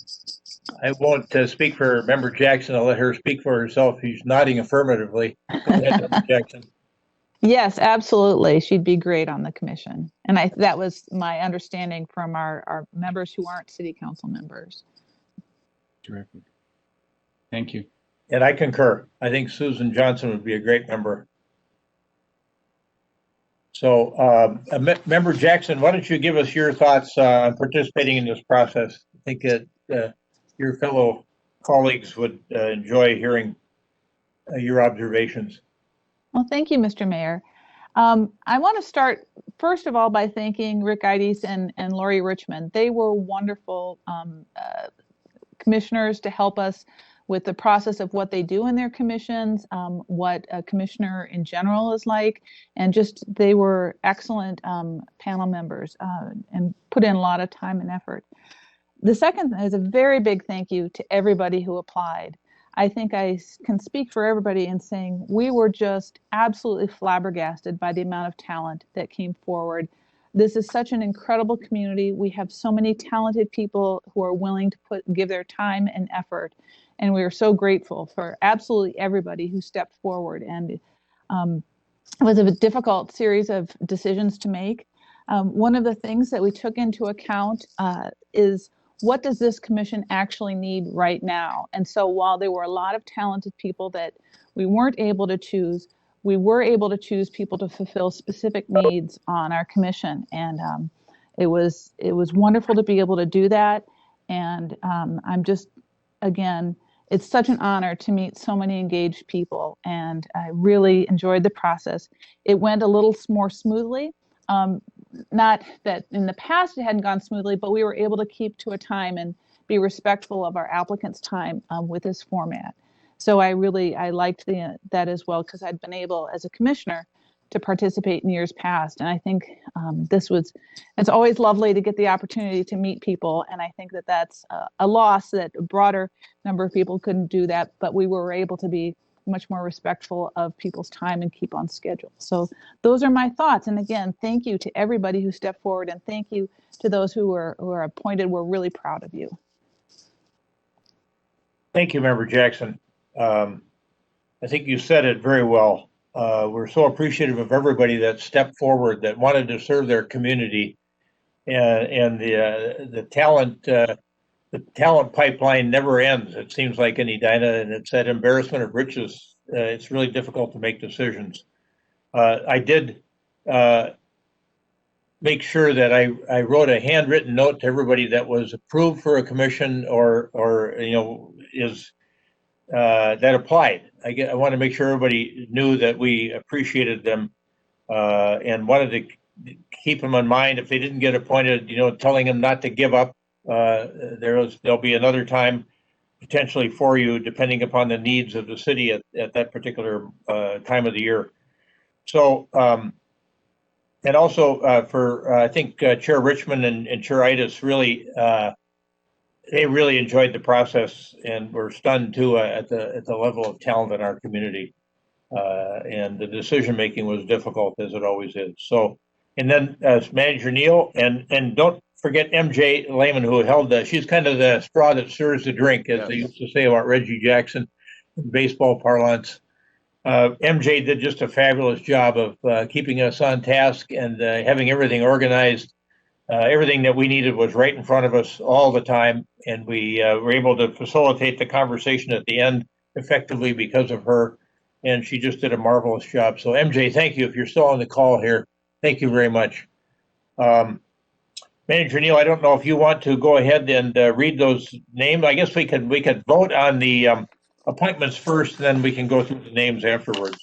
I won't speak for Member Jackson. I'll let her speak for herself. She's nodding affirmatively. Go ahead, Member Jackson. Yes, absolutely. She'd be great on the commission. And that was my understanding from our members who aren't city council members. Terrific. Thank you. And I concur. I think Susan Johnson would be a great member. So, Member Jackson, why don't you give us your thoughts on participating in this process? I think that your fellow colleagues would enjoy hearing your observations. Well, thank you, Mr. Mayor. I want to start, first of all, by thanking Rick Itis and Lori Richmond. They were wonderful commissioners to help us with the process of what they do in their commissions, what a commissioner in general is like, and just they were excellent panel members and put in a lot of time and effort. The second is a very big thank you to everybody who applied. I think I can speak for everybody in saying we were just absolutely flabbergasted by the amount of talent that came forward. This is such an incredible community. We have so many talented people who are willing to give their time and effort. And we are so grateful for absolutely everybody who stepped forward. And it was a difficult series of decisions to make. One of the things that we took into account is, what does this commission actually need right now? And so while there were a lot of talented people that we weren't able to choose, we were able to choose people to fulfill specific needs on our commission. And it was wonderful to be able to do that. And I'm just, again, it's such an honor to meet so many engaged people, and I really enjoyed the process. It went a little more smoothly. Not that in the past it hadn't gone smoothly, but we were able to keep to a time and be respectful of our applicants' time with this format. So I liked that as well, because I'd been able as a commissioner to participate in years past. And I think it's always lovely to get the opportunity to meet people. And I think that that's a loss that a broader number of people couldn't do that, but we were able to be much more respectful of people's time and keep on schedule. So those are my thoughts. And again, thank you to everybody who stepped forward, and thank you to those who were appointed. We're really proud of you. Thank you, Member Jackson. I think you said it very well. We're so appreciative of everybody that stepped forward, that wanted to serve their community, and the talent pipeline never ends. It seems like in Edina, and it's that embarrassment of riches. It's really difficult to make decisions. I did make sure that I wrote a handwritten note to everybody that was approved for a commission or is that applied. I want to make sure everybody knew that we appreciated them and wanted to keep them in mind if they didn't get appointed, telling them not to give up. There'll be another time potentially for you, depending upon the needs of the city at that particular time of the year. So, and also for I think Chair Richmond and Chair Itis really they really enjoyed the process and were stunned too at the level of talent in our community. And the decision making was difficult, as it always is. So, and then Manager Neal, and don't forget MJ Lehman, who held she's kind of the straw that stirs the drink, as they used to say about Reggie Jackson in baseball parlance. MJ did just a fabulous job of keeping us on task and having everything organized. Everything that we needed was right in front of us all the time, and we were able to facilitate the conversation at the end effectively because of her, and she just did a marvelous job. So MJ, thank you. If you're still on the call here, thank you very much. Manager Neal, I don't know if you want to go ahead and read those names. I guess we could vote on the appointments first, then we can go through the names afterwards.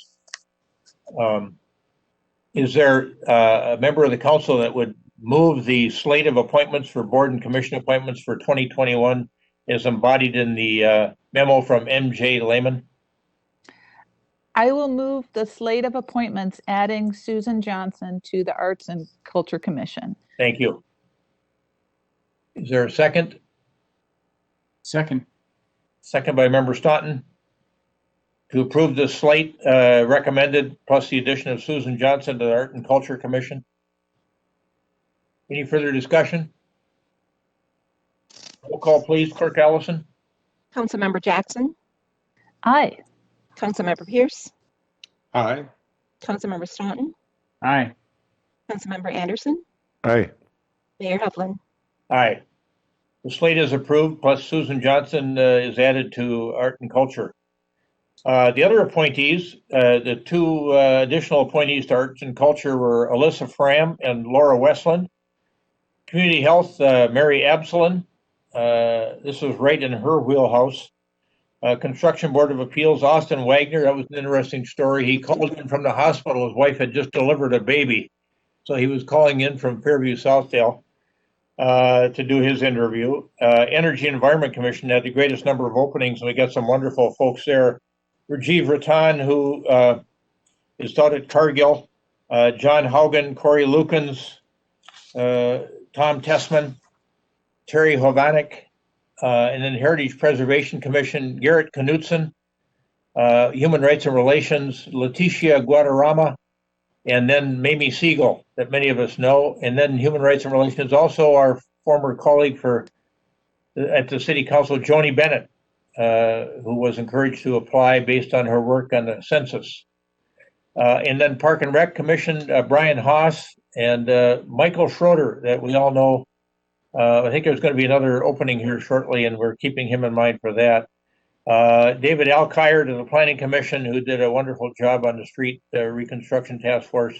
Is there a member of the council that would move the slate of appointments for board and commission appointments for 2021 as embodied in the memo from MJ Lehman? I will move the slate of appointments, adding Susan Johnson to the Arts and Culture Commission. Thank you. Is there a second? Second. Second by Member Staunton. To approve the slate recommended, plus the addition of Susan Johnson to the Art and Culture Commission. Any further discussion? Roll call, please, Clerk Allison. Councilmember Jackson, Aye. Councilmember Pierce, Aye. Councilmember Staunton, Aye. Councilmember Anderson, Aye. Mayor Hovland. Aye. The slate is approved, plus Susan Johnson is added to Art and Culture. The other appointees, the two additional appointees to Arts and Culture were Alyssa Fram and Laura Westland. Community Health, Mary Absalon. This was right in her wheelhouse. Construction Board of Appeals, Austin Wagner. That was an interesting story. He called in from the hospital. His wife had just delivered a baby. So he was calling in from Fairview, Southdale to do his interview. Energy and Environment Commission had the greatest number of openings, and we got some wonderful folks there. Rajiv Ratan, who is taught at Cargill. John Haugen, Corey Lukens, Tom Tessman, Terry Hovanek, and then Heritage Preservation Commission, Garrett Knutson, Human Rights and Relations, Leticia Guadarrama, and then Mamie Siegel, that many of us know. And then Human Rights and Relations, also our former colleague at the City Council, Joni Bennett, who was encouraged to apply based on her work on the census. And then Park and Rec Commission, Brian Haas and Michael Schroeder, that we all know. I think there's going to be another opening here shortly, and we're keeping him in mind for that. David Alkire to the Planning Commission, who did a wonderful job on the street reconstruction task force.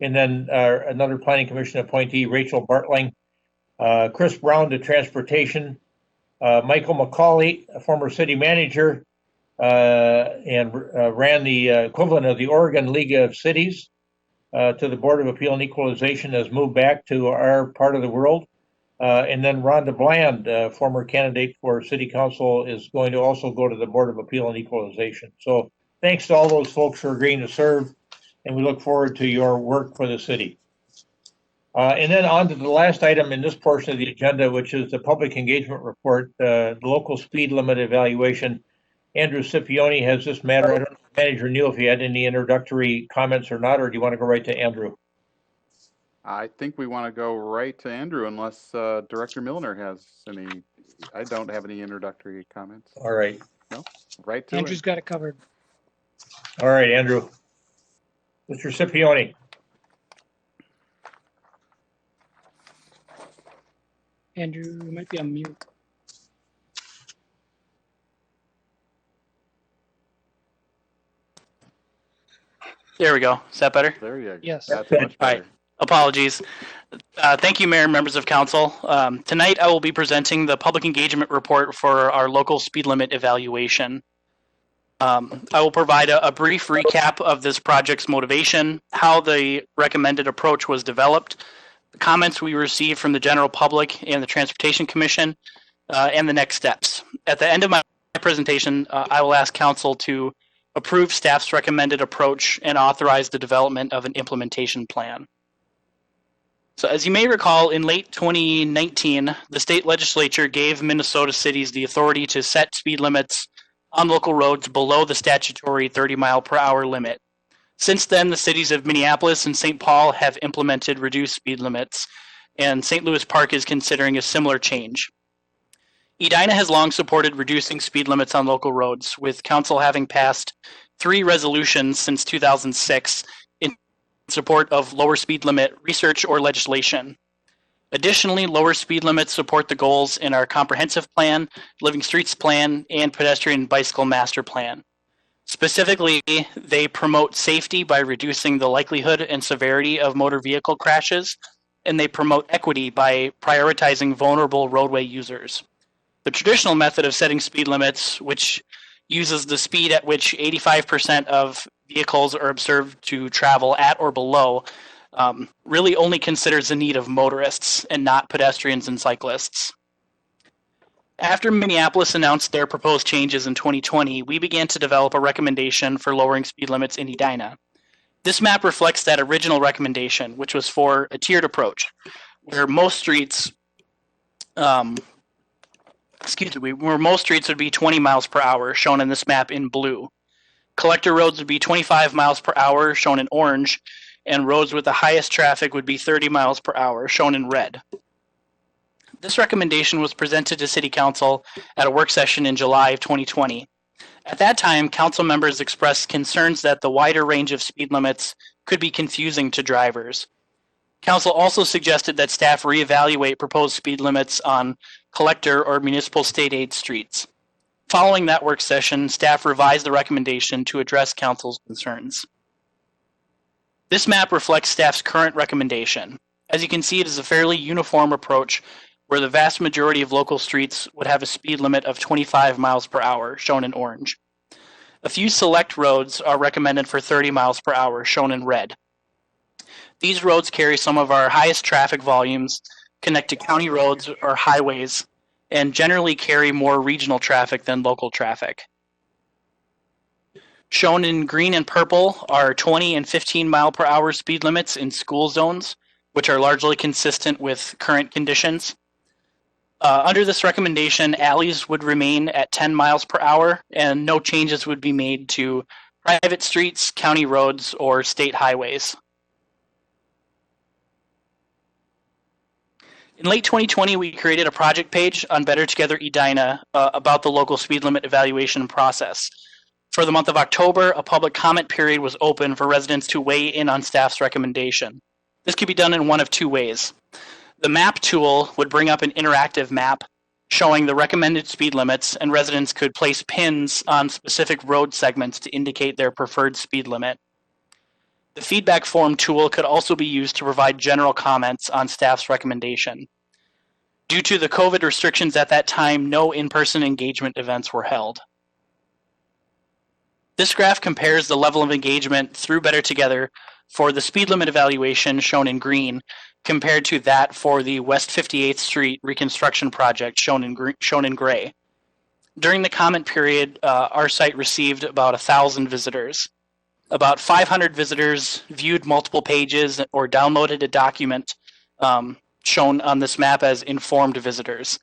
And then another Planning Commission appointee, Rachel Bartling. Chris Brown to Transportation. Michael McCauley, a former city manager, and ran the equivalent of the Oregon League of Cities to the Board of Appeal and Equalization, has moved back to our part of the world. And then Rhonda Bland, former candidate for city council, is going to also go to the Board of Appeal and Equalization. So thanks to all those folks for agreeing to serve, and we look forward to your work for the city. And then on to the last item in this portion of the agenda, which is the public engagement report, the local speed limit evaluation. Andrew Scipione has this matter. I don't know, Manager Neal, if you had any introductory comments or not, or do you want to go right to Andrew? I think we want to go right to Andrew unless Director Milner has any. I don't have any introductory comments. All right. No, right to Andrew's got it covered. All right, Andrew. Mr. Scipione. Andrew, you might be on mute. There we go. Is that better? There you go. Yes. That's much better. All right. Apologies. Thank you, Mayor and members of council. Tonight, I will be presenting the public engagement report for our local speed limit evaluation. I will provide a brief recap of this project's motivation, how the recommended approach was developed, the comments we received from the general public and the Transportation Commission, and the next steps. At the end of my presentation, I will ask council to approve staff's recommended approach and authorize the development of an implementation plan. So as you may recall, in late 2019, the state legislature gave Minnesota cities the authority to set speed limits on local roads below the statutory 30-mile-per-hour limit. Since then, the cities of Minneapolis and St. Paul have implemented reduced speed limits, and St. Louis Park is considering a similar change. Edina has long supported reducing speed limits on local roads, with council having passed 3 resolutions since 2006 in support of lower speed limit research or legislation. Additionally, lower speed limits support the goals in our comprehensive plan, Living Streets Plan, and Pedestrian and Bicycle Master Plan. Specifically, they promote safety by reducing the likelihood and severity of motor vehicle crashes, and they promote equity by prioritizing vulnerable roadway users. The traditional method of setting speed limits, which uses the speed at which 85% of vehicles are observed to travel at or below, really only considers the need of motorists and not pedestrians and cyclists. After Minneapolis announced their proposed changes in 2020, we began to develop a recommendation for lowering speed limits in Edina. This map reflects that original recommendation, which was for a tiered approach, where most streets would be 20 miles per hour, shown in this map in blue. Collector roads would be 25 miles per hour, shown in orange, and roads with the highest traffic would be 30 miles per hour, shown in red. This recommendation was presented to City Council at a work session in July of 2020. At that time, council members expressed concerns that the wider range of speed limits could be confusing to drivers. Council also suggested that staff reevaluate proposed speed limits on collector or municipal state aid streets. Following that work session, staff revised the recommendation to address council's concerns. This map reflects staff's current recommendation. As you can see, it is a fairly uniform approach where the vast majority of local streets would have a speed limit of 25 miles per hour, shown in orange. A few select roads are recommended for 30 miles per hour, shown in red. These roads carry some of our highest traffic volumes, connect to county roads or highways, and generally carry more regional traffic than local traffic. Shown in green and purple are 20 and 15 mile per hour speed limits in school zones, which are largely consistent with current conditions. Under this recommendation, alleys would remain at 10 miles per hour, and no changes would be made to private streets, county roads, or state highways. In late 2020, we created a project page on Better Together Edina about the local speed limit evaluation process. For the month of October, a public comment period was open for residents to weigh in on staff's recommendation. This could be done in one of 2 ways. The map tool would bring up an interactive map showing the recommended speed limits, and residents could place pins on specific road segments to indicate their preferred speed limit. The feedback form tool could also be used to provide general comments on staff's recommendation. Due to the COVID restrictions at that time, no in-person engagement events were held. This graph compares the level of engagement through Better Together for the speed limit evaluation, shown in green, compared to that for the West 58th Street reconstruction project, shown in gray. During the comment period, our site received about 1,000 visitors. About 500 visitors viewed multiple pages or downloaded a document shown on this map as informed visitors.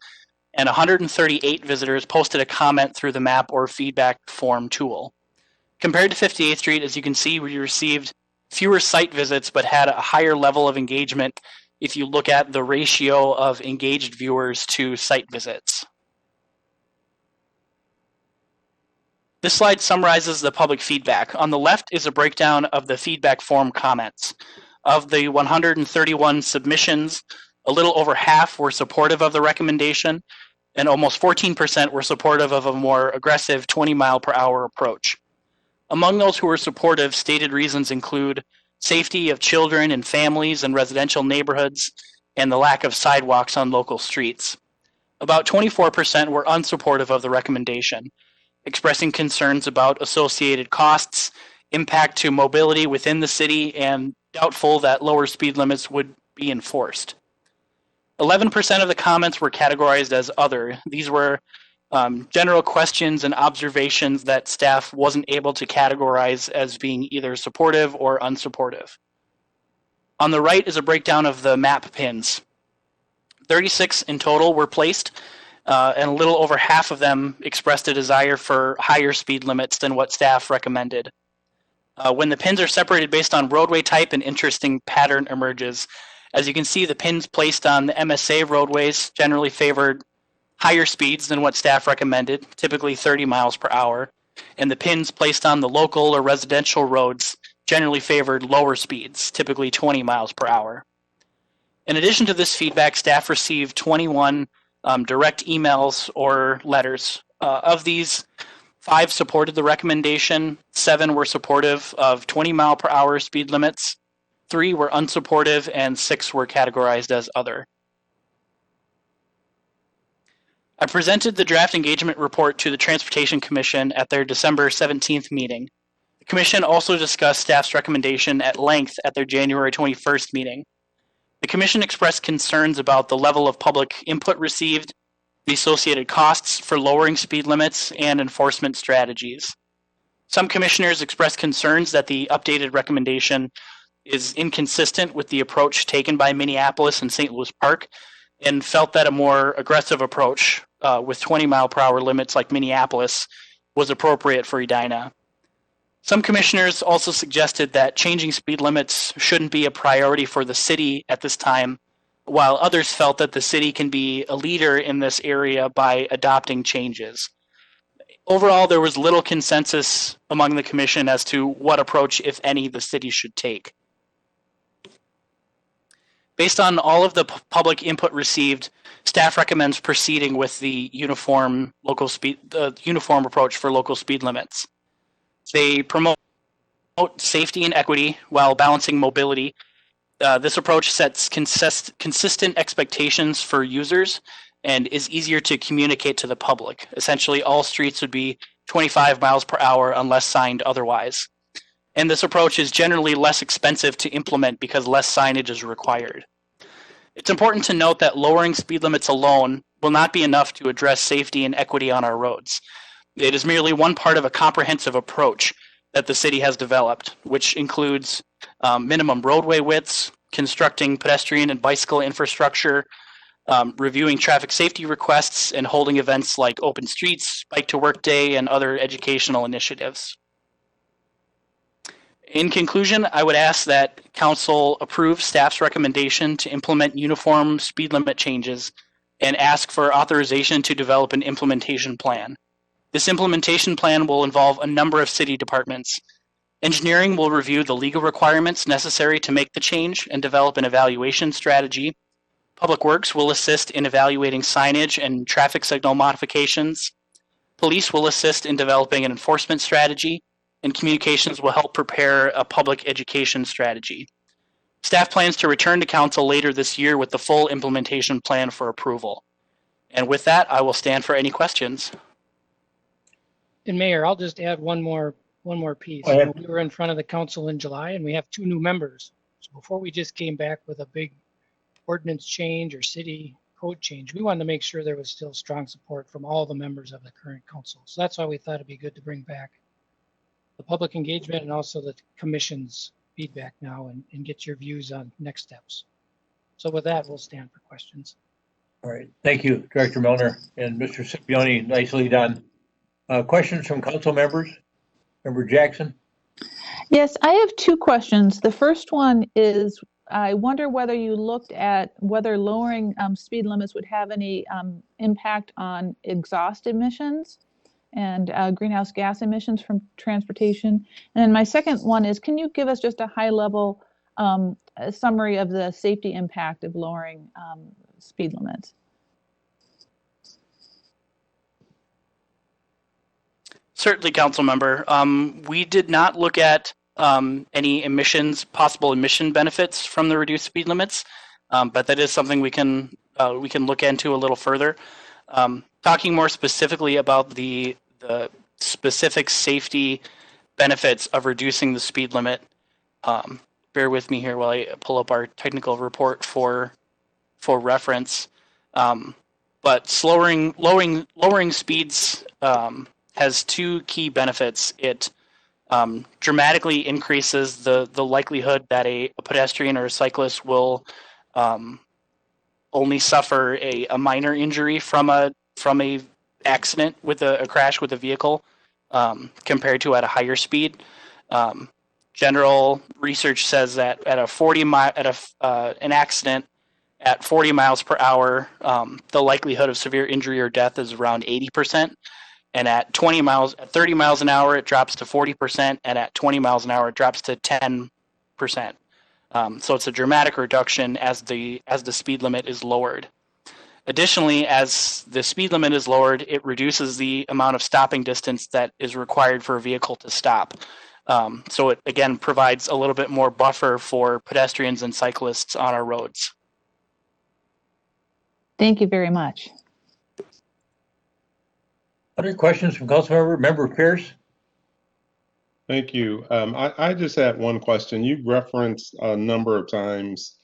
And 138 visitors posted a comment through the map or feedback form tool. Compared to 58th Street, as you can see, we received fewer site visits but had a higher level of engagement if you look at the ratio of engaged viewers to site visits. This slide summarizes the public feedback. On the left is a breakdown of the feedback form comments. Of the 131 submissions, a little over half were supportive of the recommendation, and almost 14% were supportive of a more aggressive 20-mile-per-hour approach. Among those who were supportive, stated reasons include safety of children and families in residential neighborhoods and the lack of sidewalks on local streets. About 24% were unsupportive of the recommendation, expressing concerns about associated costs, impact to mobility within the city, and doubtful that lower speed limits would be enforced. 11% of the comments were categorized as other. These were general questions and observations that staff wasn't able to categorize as being either supportive or unsupportive. On the right is a breakdown of the map pins. 36 in total were placed, and a little over half of them expressed a desire for higher speed limits than what staff recommended. When the pins are separated based on roadway type, an interesting pattern emerges. As you can see, the pins placed on the MSA roadways generally favored higher speeds than what staff recommended, typically 30 miles per hour, and the pins placed on the local or residential roads generally favored lower speeds, typically 20 miles per hour. In addition to this feedback, staff received 21 direct emails or letters. Of these, 5 supported the recommendation, 7 were supportive of 20-mile-per-hour speed limits, 3 were unsupportive, and 6 were categorized as other. I presented the draft engagement report to the Transportation Commission at their December 17th meeting. The Commission also discussed staff's recommendation at length at their January 21st meeting. The Commission expressed concerns about the level of public input received, the associated costs for lowering speed limits, and enforcement strategies. Some commissioners expressed concerns that the updated recommendation is inconsistent with the approach taken by Minneapolis and St. Louis Park, and felt that a more aggressive approach with 20-mile-per-hour limits like Minneapolis was appropriate for Edina. Some commissioners also suggested that changing speed limits shouldn't be a priority for the city at this time, while others felt that the city can be a leader in this area by adopting changes. Overall, there was little consensus among the commission as to what approach, if any, the city should take. Based on all of the public input received, staff recommends proceeding with the uniform approach for local speed limits. They promote safety and equity while balancing mobility. This approach sets consistent expectations for users and is easier to communicate to the public. Essentially, all streets would be 25 miles per hour unless signed otherwise. And this approach is generally less expensive to implement because less signage is required. It's important to note that lowering speed limits alone will not be enough to address safety and equity on our roads. It is merely one part of a comprehensive approach that the city has developed, which includes minimum roadway widths, constructing pedestrian and bicycle infrastructure, reviewing traffic safety requests, and holding events like Open Streets, Bike to Work Day, and other educational initiatives. In conclusion, I would ask that Council approve staff's recommendation to implement uniform speed limit changes and ask for authorization to develop an implementation plan. This implementation plan will involve a number of city departments. Engineering will review the legal requirements necessary to make the change and develop an evaluation strategy. Public Works will assist in evaluating signage and traffic signal modifications. Police will assist in developing an enforcement strategy, and communications will help prepare a public education strategy. Staff plans to return to council later this year with the full implementation plan for approval. And with that, I will stand for any questions. And Mayor, I'll just add one more piece. Go ahead. We were in front of the council in July and we have 2 new members. So before we just came back with a big ordinance change or city code change, we wanted to make sure there was still strong support from all the members of the current council. So that's why we thought it'd be good to bring back the public engagement and also the commission's feedback now and get your views on next steps. So with that, we'll stand for questions. All right, thank you, Director Milner and Mr. Scipione, nicely done. Questions from council members? Member Jackson? Yes, I have 2 questions. The first one is, I wonder whether you looked at whether lowering speed limits would have any impact on exhaust emissions and greenhouse gas emissions from transportation. And then my second one is, can you give us just a high-level summary of the safety impact of lowering speed limits? Certainly, council member. We did not look at any possible emission benefits from the reduced speed limits, but that is something we can look into a little further. Talking more specifically about the specific safety benefits of reducing the speed limit. Bear with me here while I pull up our technical report for reference. But lowering speeds has 2 key benefits. It dramatically increases the likelihood that a pedestrian or a cyclist will only suffer a minor injury from a accident with a crash with a vehicle compared to at a higher speed. General research says that at an accident at 40 miles per hour, the likelihood of severe injury or death is around 80%. And at 30 miles an hour, it drops to 40%, and at 20 miles an hour, it drops to 10%. So it's a dramatic reduction as the speed limit is lowered. Additionally, as the speed limit is lowered, it reduces the amount of stopping distance that is required for a vehicle to stop. So it, again, provides a little bit more buffer for pedestrians and cyclists on our roads. Thank you very much. Other questions from council member? Member Pierce? Thank you. I just had one question. You referenced a number of times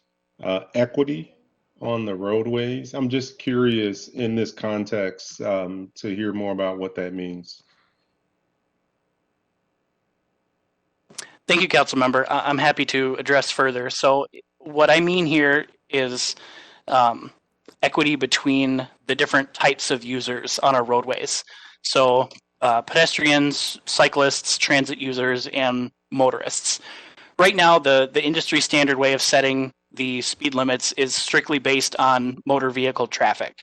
equity on the roadways. I'm just curious in this context to hear more about what that means. Thank you, council member. I'm happy to address further. So what I mean here is equity between the different types of users on our roadways. So pedestrians, cyclists, transit users, and motorists. Right now, the industry standard way of setting the speed limits is strictly based on motor vehicle traffic.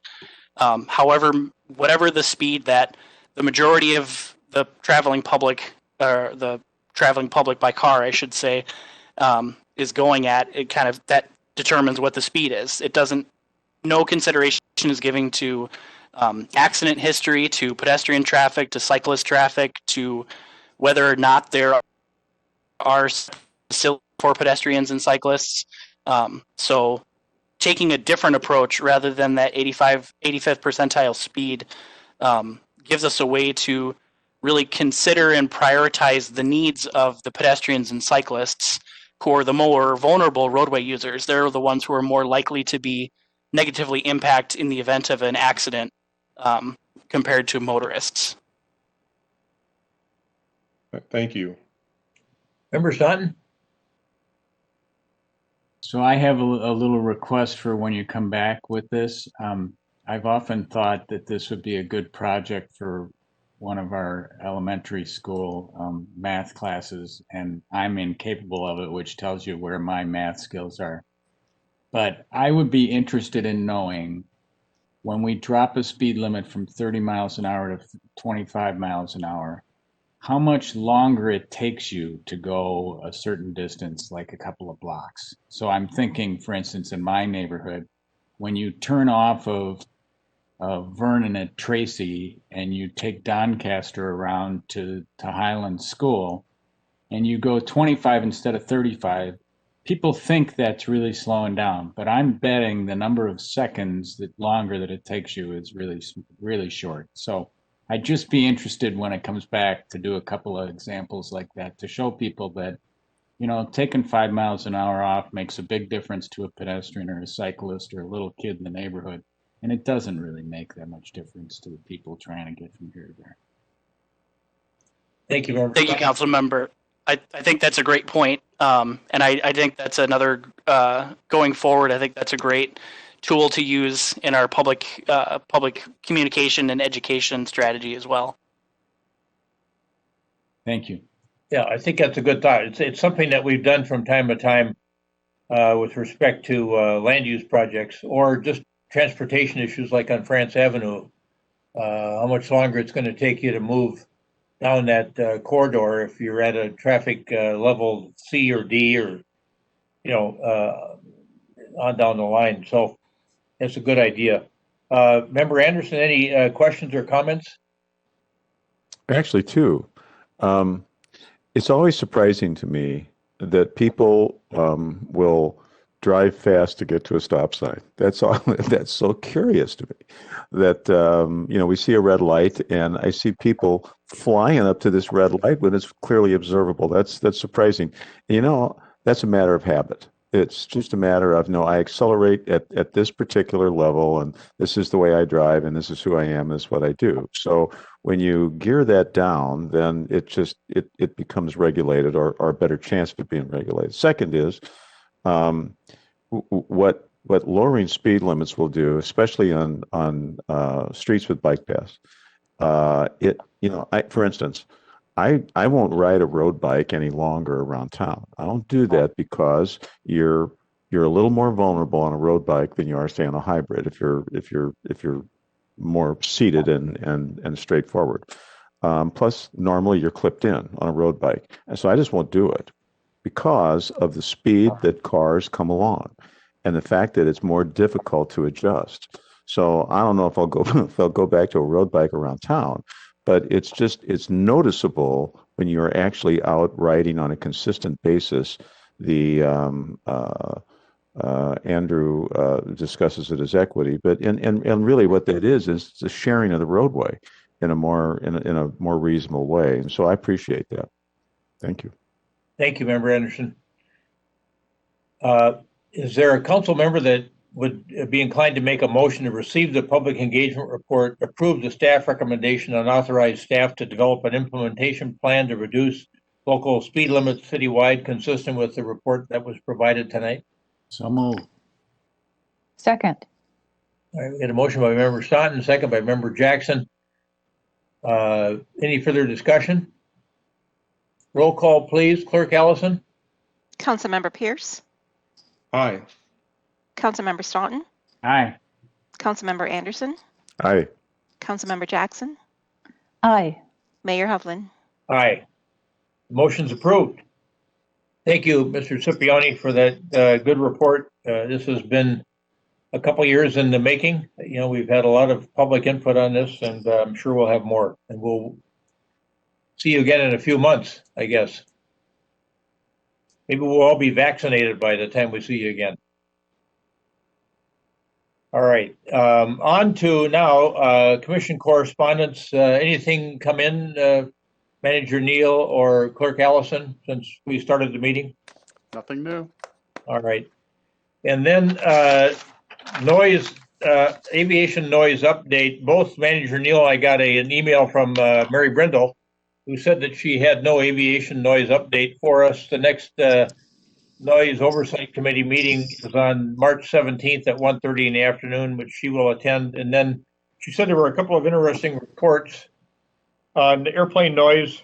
However, whatever the speed that the majority of the traveling public, or the traveling public by car, I should say, is going at, that determines what the speed is. No consideration is given to accident history, to pedestrian traffic, to cyclist traffic, to whether or not there are facilities for pedestrians and cyclists. So taking a different approach rather than that 85th percentile speed gives us a way to really consider and prioritize the needs of the pedestrians and cyclists who are the more vulnerable roadway users. They're the ones who are more likely to be negatively impacted in the event of an accident compared to motorists. Thank you. Member Staunton? So I have a little request for when you come back with this. I've often thought that this would be a good project for one of our elementary school math classes, and I'm incapable of it, which tells you where my math skills are. But I would be interested in knowing, when we drop a speed limit from 30 miles an hour to 25 miles an hour, how much longer it takes you to go a certain distance, like a couple of blocks. So I'm thinking, for instance, in my neighborhood, when you turn off of Vernon at Tracy and you take Doncaster around to Highland School and you go 25 instead of 35, people think that's really slowing down, but I'm betting the number of seconds that longer that it takes you is really short. So I'd just be interested when it comes back to do a couple of examples like that to show people that, you know, taking 5 miles an hour off makes a big difference to a pedestrian or a cyclist or a little kid in the neighborhood. And it doesn't really make that much difference to the people trying to get from here to there. Thank you, Member. Thank you, Council Member. I think that's a great point. And I think that's another, going forward, I think that's a great tool to use in our public communication and education strategy as well. Thank you. Yeah, I think that's a good thought. It's something that we've done from time to time with respect to land use projects or just transportation issues like on France Avenue. How much longer it's going to take you to move down that corridor if you're at a traffic level C or D or, you know, on down the line. So that's a good idea. Member Anderson, any questions or comments? Actually, two. It's always surprising to me that people will drive fast to get to a stop sign. That's all. That's so curious to me. That you know, we see a red light, and I see people flying up to this red light when it's clearly observable. That's surprising. You know, that's a matter of habit. It's just a matter of, no, I accelerate at this particular level, and this is the way I drive, and this is who I am, this is what I do. So when you gear that down, then it becomes regulated, or a better chance of it being regulated. Second is what lowering speed limits will do, especially on streets with bike paths. You know, for instance, I won't ride a road bike any longer around town. I don't do that because you're a little more vulnerable on a road bike than you are, say, on a hybrid if you're more seated and straightforward. Plus, normally you're clipped in on a road bike, and so I just won't do it because of the speed that cars come along, and the fact that it's more difficult to adjust. So I don't know if I'll go back to a road bike around town. But it's noticeable when you're actually out riding on a consistent basis. The Andrew discusses it as equity, but and really what that is the sharing of the roadway in a more reasonable way. And so I appreciate that. Thank you. Thank you, Member Anderson. Is there a council member that would be inclined to make a motion to receive the public engagement report, approve the staff recommendation, and authorize staff to develop an implementation plan to reduce local speed limits citywide consistent with the report that was provided tonight? So moved. Second. All right, we got a motion by Member Staunton, second by Member Jackson. Any further discussion? Roll call, please. Clerk Allison? Councilmember Pierce, Aye. Councilmember Staunton, Aye. Councilmember Anderson, Aye. Councilmember Jackson, Aye. Mayor Hovland. Aye. Motion's approved. Thank you, Mr. Cipriani, for that good report. This has been a couple years in the making. You know, we've had a lot of public input on this, and I'm sure we'll have more. And we'll see you again in a few months, I guess. Maybe we'll all be vaccinated by the time we see you again. All right, on to now commission correspondence. Anything come in, Manager Neal or Clerk Allison, since we started the meeting? Nothing new. All right. And then aviation noise update. Both Manager Neal and I got an email from Mary Brindle, who said that she had no aviation noise update for us. The next Noise Oversight Committee meeting is on March 17th at 1:30 in the afternoon, which she will attend. And then she said there were a couple of interesting reports on airplane noise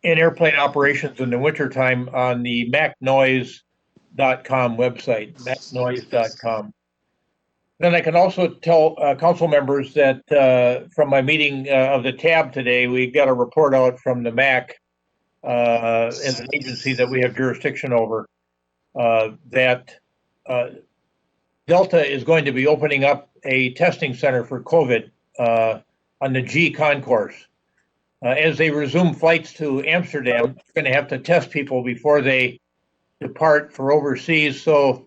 and airplane operations in the wintertime on the macnoise.com website, macnoise.com. Then I can also tell council members that from my meeting of the TAB today, we got a report out from the MAC as an agency that we have jurisdiction over, that Delta is going to be opening up a testing center for COVID on the G concourse. As they resume flights to Amsterdam, they're going to have to test people before they depart for overseas. So,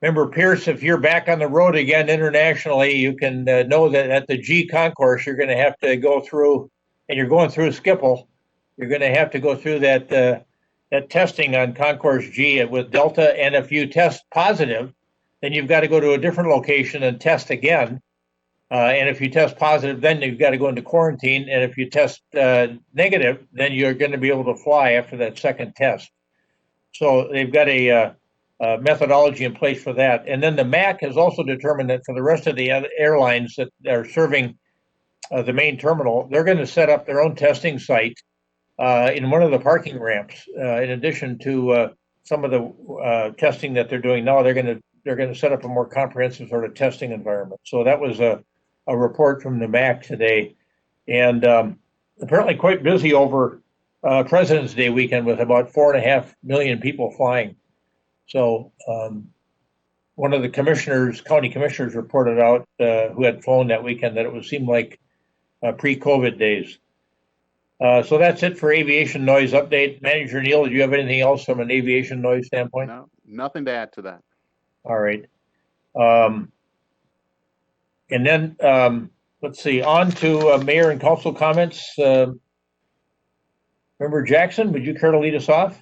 Member Pierce, if you're back on the road again internationally, you can know that at the G concourse, you're going to have to go through, and you're going through Schiphol, you're going to have to go through that testing on concourse G with Delta. And if you test positive, then you've got to go to a different location and test again. And if you test positive, then you've got to go into quarantine. And if you test negative, then you're going to be able to fly after that second test. So they've got a methodology in place for that. And then the MAC has also determined that for the rest of the other airlines that are serving the main terminal, they're going to set up their own testing site in one of the parking ramps. In addition to some of the testing that they're doing now, they're going to set up a more comprehensive sort of testing environment. So that was a report from the MAC today, and apparently quite busy over President's Day weekend with about 4.5 million people flying. So one of the county commissioners reported out who had flown that weekend that it would seem like pre-COVID days. So that's it for aviation noise update. Manager Neal, do you have anything else from an aviation noise standpoint? No, nothing to add to that. All right. And then let's see, on to mayor and council comments. Member Jackson, would you care to lead us off?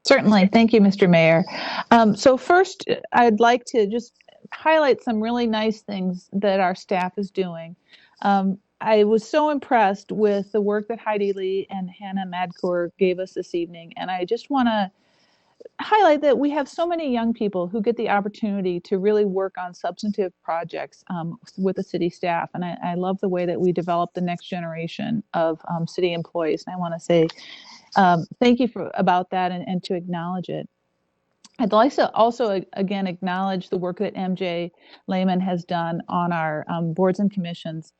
Certainly. Thank you, Mr. Mayor. So first, I'd like to just highlight some really nice things that our staff is doing. I was so impressed with the work that Heidi Lee and Hanna Madkour gave us this evening. And I just want to highlight that we have so many young people who get the opportunity to really work on substantive projects with the city staff. And I love the way that we develop the next generation of city employees. And I want to say thank you about that and to acknowledge it. I'd like to also, again, acknowledge the work that MJ Lehman has done on our boards and commissions.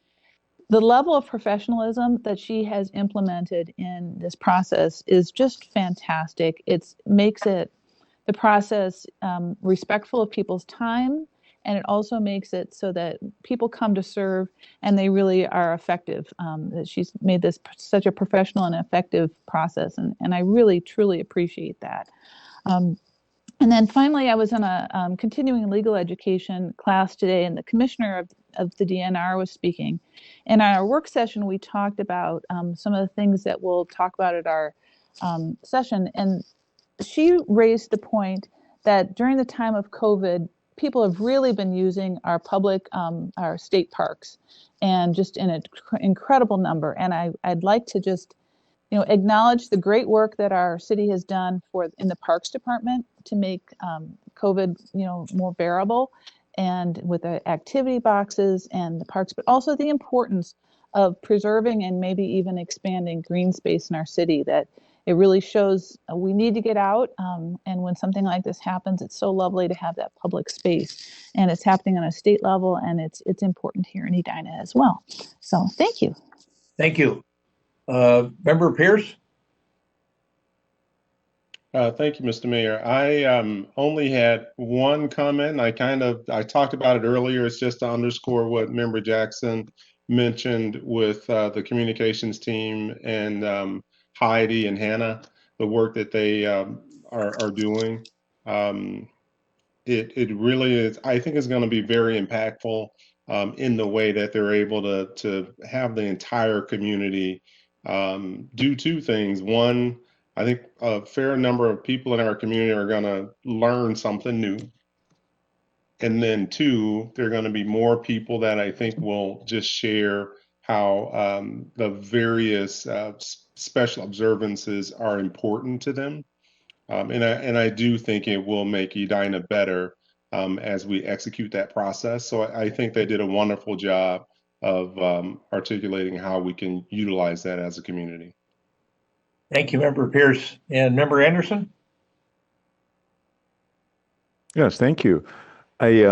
The level of professionalism that she has implemented in this process is just fantastic. It makes the process respectful of people's time, and it also makes it so that people come to serve and they really are effective. That she's made this such a professional and effective process, and I really, truly appreciate that. And then finally, I was in a continuing legal education class today, and the commissioner of the DNR was speaking. In our work session, we talked about some of the things that we'll talk about at our session. And she raised the point that during the time of COVID, people have really been using our public, our state parks, and just in an incredible number. And I'd like to just acknowledge the great work that our city has done in the Parks Department to make COVID, more bearable, and with the activity boxes and the parks, but also the importance of preserving and maybe even expanding green space in our city. That it really shows we need to get out, and when something like this happens, it's so lovely to have that public space, and it's happening on a state level, and it's important here in Edina as well. So thank you. Thank you. Member Pierce? Thank you, Mr. Mayor. I only had one comment. I talked about it earlier. It's just to underscore what Member Jackson mentioned with the communications team and Heidi and Hannah, the work that they are doing. It really is, I think it's going to be very impactful in the way that they're able to have the entire community do two things. One, I think a fair number of people in our community are going to learn something new. And then two, there are going to be more people that I think will just share how the various special observances are important to them. And I do think it will make Edina better as we execute that process. So I think they did a wonderful job of articulating how we can utilize that as a community. Thank you, Member Pierce. And Member Anderson? Yes, thank you. I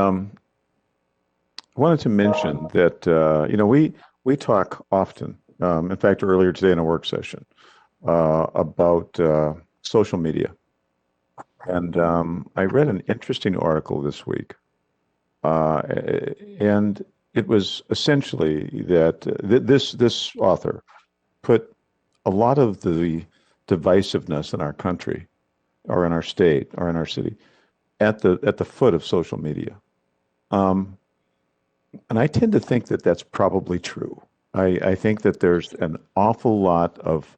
wanted to mention that, we talk often, in fact, earlier today in a work session, about social media. And I read an interesting article this week, and it was essentially that this author put a lot of the divisiveness in our country or in our state or in our city at the foot of social media. And I tend to think that that's probably true. I think that there's an awful lot of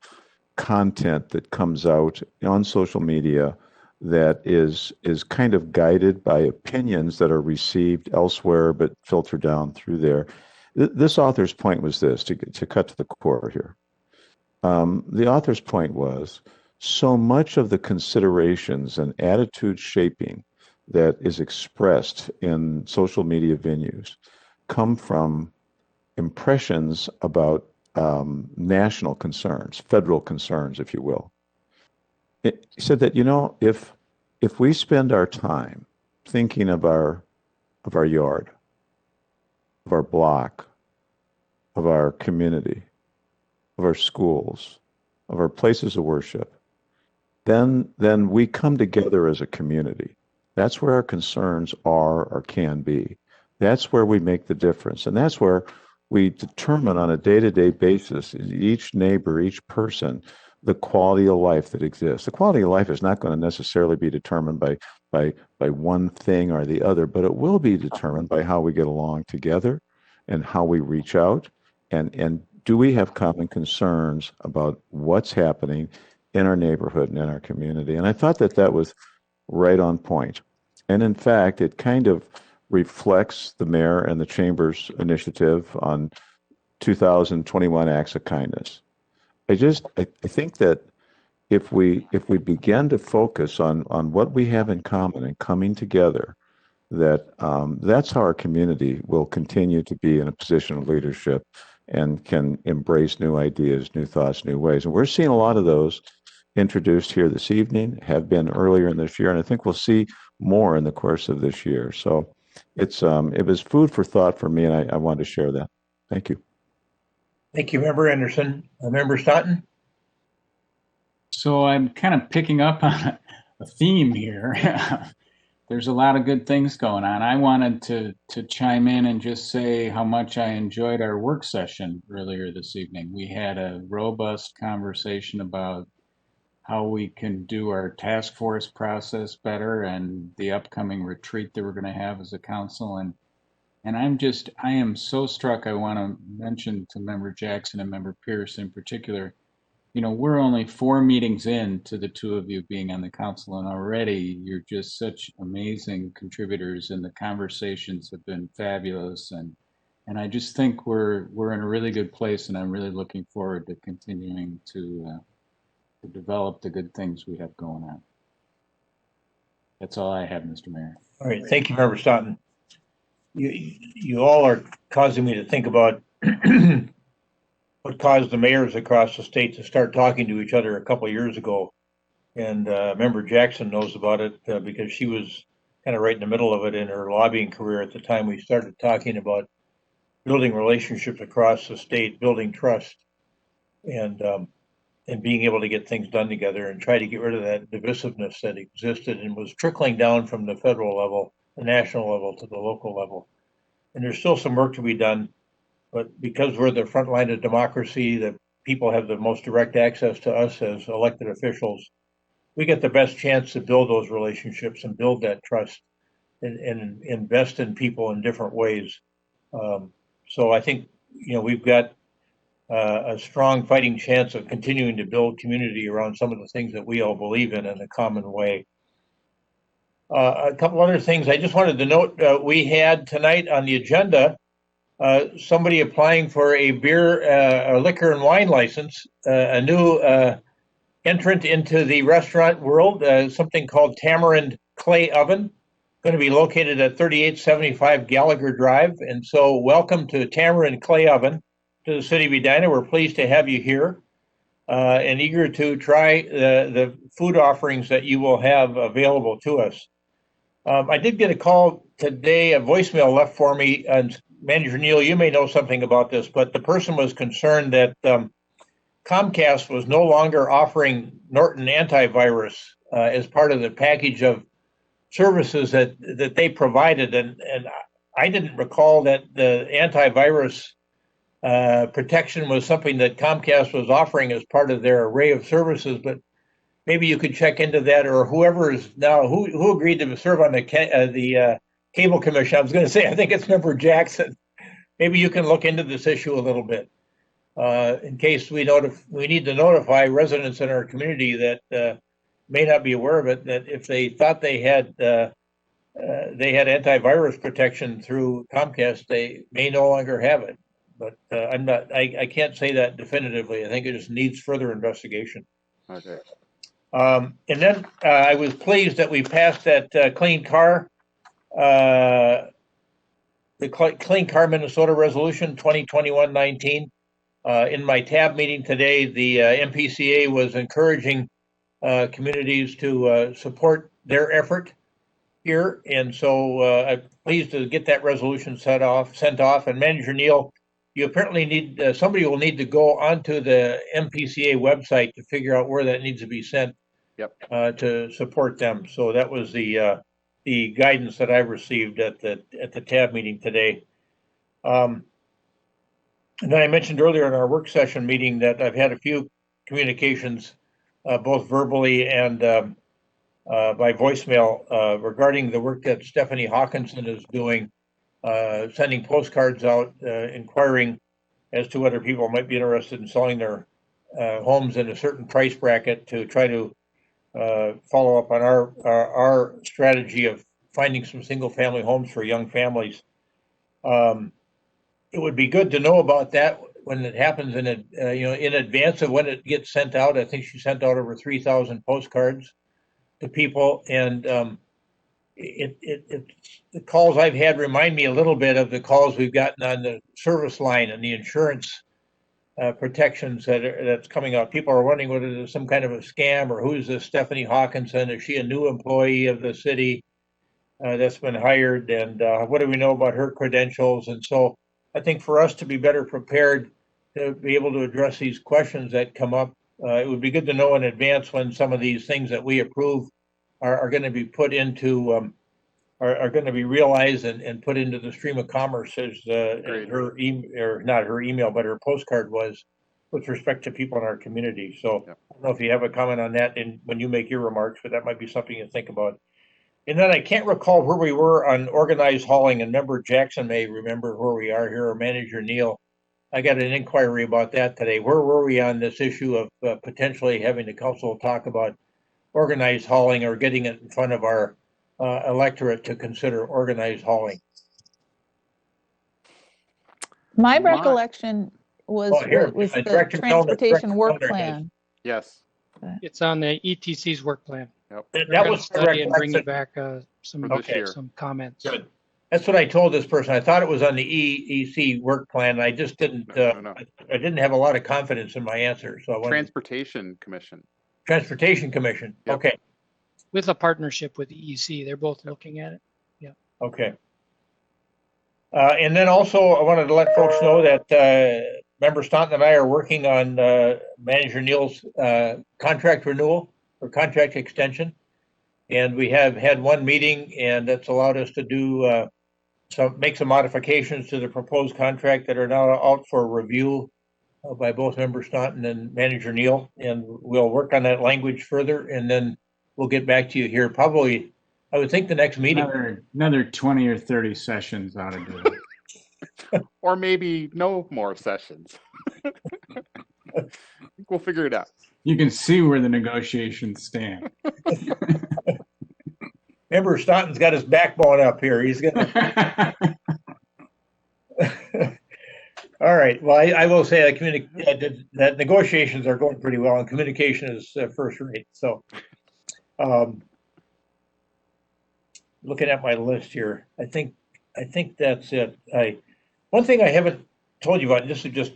content that comes out on social media that is kind of guided by opinions that are received elsewhere but filter down through there. This author's point was this, to cut to the core here. The author's point was, so much of the considerations and attitude shaping that is expressed in social media venues come from impressions about national concerns, federal concerns, if you will. He said that, if we spend our time thinking of our yard, of our block, of our community, of our schools, of our places of worship, then we come together as a community. That's where our concerns are or can be. That's where we make the difference. And that's where we determine on a day-to-day basis, each neighbor, each person, the quality of life that exists. The quality of life is not going to necessarily be determined by one thing or the other, but it will be determined by how we get along together and how we reach out. And do we have common concerns about what's happening in our neighborhood and in our community? And I thought that was right on point. And in fact, it kind of reflects the mayor and the chamber's initiative on 2021 acts of kindness. I think that if we begin to focus on what we have in common and coming together, that's how our community will continue to be in a position of leadership and can embrace new ideas, new thoughts, new ways. And we're seeing a lot of those introduced here this evening, have been earlier in this year, and I think we'll see more in the course of this year. So it was food for thought for me, and I wanted to share that. Thank you. Thank you, Member Anderson. Member Staunton? So I'm kind of picking up on a theme here. There's a lot of good things going on. I wanted to chime in and just say how much I enjoyed our work session earlier this evening. We had a robust conversation about how we can do our task force process better and the upcoming retreat that we're going to have as a council. And I am so struck. I want to mention to Member Jackson and Member Pierce in particular, we're only 4 meetings in to the two of you being on the council, and already you're just such amazing contributors, and the conversations have been fabulous. And I just think we're in a really good place, and I'm really looking forward to continuing to develop the good things we have going on. That's all I have, Mr. Mayor. All right, thank you, Member Staunton. You all are causing me to think about what caused the mayors across the state to start talking to each other a couple of years ago. And Member Jackson knows about it because she was kind of right in the middle of it in her lobbying career at the time we started talking about building relationships across the state, building trust, and being able to get things done together and try to get rid of that divisiveness that existed and was trickling down from the federal level, the national level, to the local level. And there's still some work to be done, but because we're the front line of democracy, the people have the most direct access to us as elected officials, we get the best chance to build those relationships and build that trust and invest in people in different ways. So I think, we've got a strong fighting chance of continuing to build community around some of the things that we all believe in a common way. A couple other things I just wanted to note. We had tonight on the agenda somebody applying for a beer, a liquor and wine license, a new entrant into the restaurant world, something called Tamarind Clay Oven, going to be located at 3875 Gallagher Drive. And so welcome to Tamarind Clay Oven to the city of Edina. We're pleased to have you here and eager to try the food offerings that you will have available to us. I did get a call today, a voicemail left for me, and Manager Neal, you may know something about this, but the person was concerned that Comcast was no longer offering Norton antivirus as part of the package of services that they provided. And I didn't recall that the antivirus protection was something that Comcast was offering as part of their array of services, but maybe you could check into that, or whoever is now, who agreed to serve on the Cable Commission. I was going to say, I think it's Member Jackson. Maybe you can look into this issue a little bit. In case we need to notify residents in our community that may not be aware of it, that if they thought they had antivirus protection through Comcast, they may no longer have it. But I can't say that definitively. I think it just needs further investigation. Okay. And then I was pleased that we passed that clean car, the Clean Car Minnesota Resolution 2021-19. In my TAB meeting today, the MPCA was encouraging communities to support their effort here, and so I'm pleased to get that resolution sent off. And Manager Neal, you apparently need somebody will need to go onto the MPCA website to figure out where that needs to be sent. Yep. To support them. So that was the guidance that I received at the TAB meeting today. And then I mentioned earlier in our work session meeting that I've had a few communications, both verbally and by voicemail, regarding the work that Stephanie Hawkinson is doing, sending postcards out, inquiring as to whether people might be interested in selling their homes in a certain price bracket to try to follow up on our strategy of finding some single-family homes for young families. It would be good to know about that when it happens in advance of when it gets sent out. I think she sent out over 3,000 postcards to people, and the calls I've had remind me a little bit of the calls we've gotten on the service line and the insurance protections that's coming out. People are wondering whether there's some kind of a scam, or who's this Stephanie Hawkinson? Is she a new employee of the city that's been hired? And what do we know about her credentials? And so I think for us to be better prepared to be able to address these questions that come up, it would be good to know in advance when some of these things that we approve are going to be put into are going to be realized and put into the stream of commerce, as her not her email, but her postcard was, with respect to people in our community. So I don't know if you have a comment on that when you make your remarks, but that might be something to think about. And then I can't recall where we were on organized hauling, and Member Jackson may remember where we are here, or Manager Neal. I got an inquiry about that today. Where were we on this issue of potentially having the council talk about organized hauling, or getting it in front of our electorate to consider organized hauling? My recollection was the transportation work plan. Yes. It's on the ETC's work plan. Yep. That was study and bring you back some comments. Good. That's what I told this person. I thought it was on the EEC work plan. I just didn't. No. I didn't have a lot of confidence in my answer. So Transportation Commission. Transportation Commission. Yep. Okay. With a partnership with the EEC, they're both looking at it. Yeah. Okay. And then also, I wanted to let folks know that Member Staunton and I are working on Manager Neal's contract renewal or contract extension, and we have had one meeting, and that's allowed us to do make some modifications to the proposed contract that are now out for review by both Member Staunton and Manager Neal, and we'll work on that language further, and then we'll get back to you here probably, I would think, the next meeting. Another 20 or 30 sessions ought to do it. Or maybe no more sessions. We'll figure it out. You can see where the negotiations stand. Member Staunton's got his backbone up here. He's gonna. All right. Well, I will say that negotiations are going pretty well, and communication is first rate. So, looking at my list here, I think that's it. One thing I haven't told you about, and this is just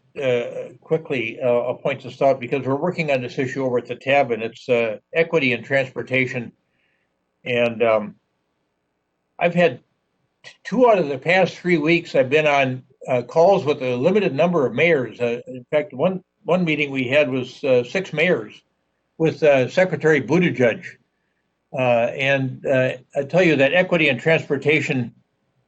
quickly a point to start, because we're working on this issue over at the TAB, and it's equity in transportation. And I've had 2 out of the past 3 weeks, I've been on calls with a limited number of mayors. In fact, one meeting we had was 6 mayors with Secretary Buttigieg. And I tell you that equity in transportation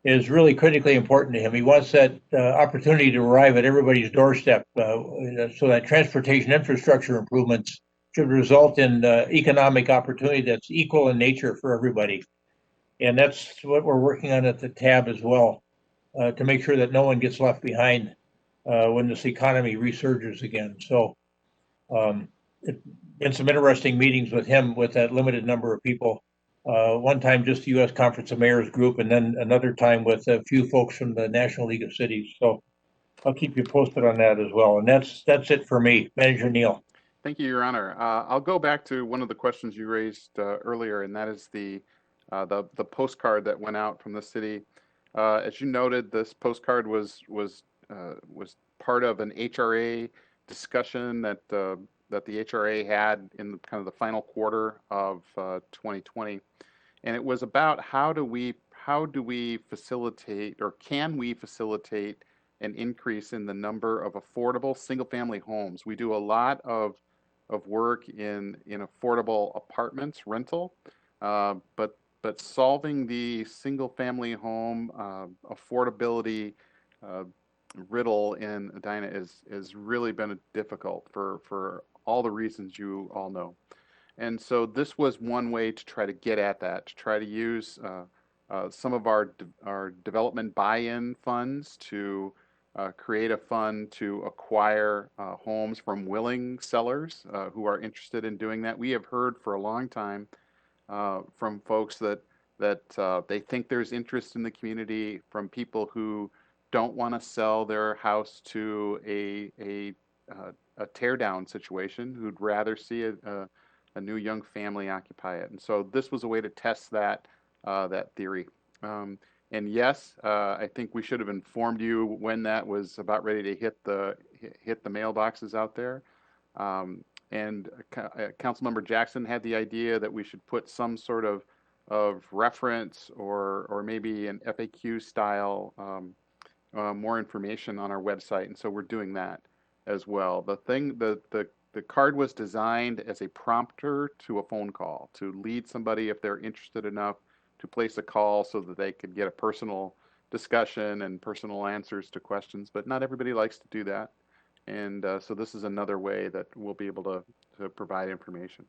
is really critically important to him. He wants that opportunity to arrive at everybody's doorstep, so that transportation infrastructure improvements should result in economic opportunity that's equal in nature for everybody. And that's what we're working on at the tab as well, to make sure that no one gets left behind when this economy resurges again. So it's been some interesting meetings with him with that limited number of people. One time just the U.S. Conference of Mayors group, and then another time with a few folks from the National League of Cities. So I'll keep you posted on that as well. And that's it for me. Manager Neal. Thank you, Your Honor. I'll go back to one of the questions you raised earlier, and that is the postcard that went out from the city. As you noted, this postcard was part of an HRA discussion that the HRA had in kind of the final quarter of 2020, and it was about how do we facilitate, or can we facilitate, an increase in the number of affordable single-family homes. We do a lot of work in affordable apartments rental, but solving the single-family home affordability riddle in Edina is really been difficult for all the reasons you all know. And so this was one way to try to get at that, to try to use some of our development buy-in funds to create a fund to acquire homes from willing sellers who are interested in doing that. We have heard for a long time from folks that they think there's interest in the community, from people who don't want to sell their house to a tear down situation, who'd rather see a new young family occupy it. And so this was a way to test that theory. And yes, I think we should have informed you when that was about ready to hit the mailboxes out there. And Councilmember Jackson had the idea that we should put some sort of reference or maybe an FAQ style more information on our website, and so we're doing that as well. The card was designed as a prompter to a phone call, to lead somebody, if they're interested enough, to place a call so that they could get a personal discussion and personal answers to questions, but not everybody likes to do that. And so this is another way that we'll be able to provide information.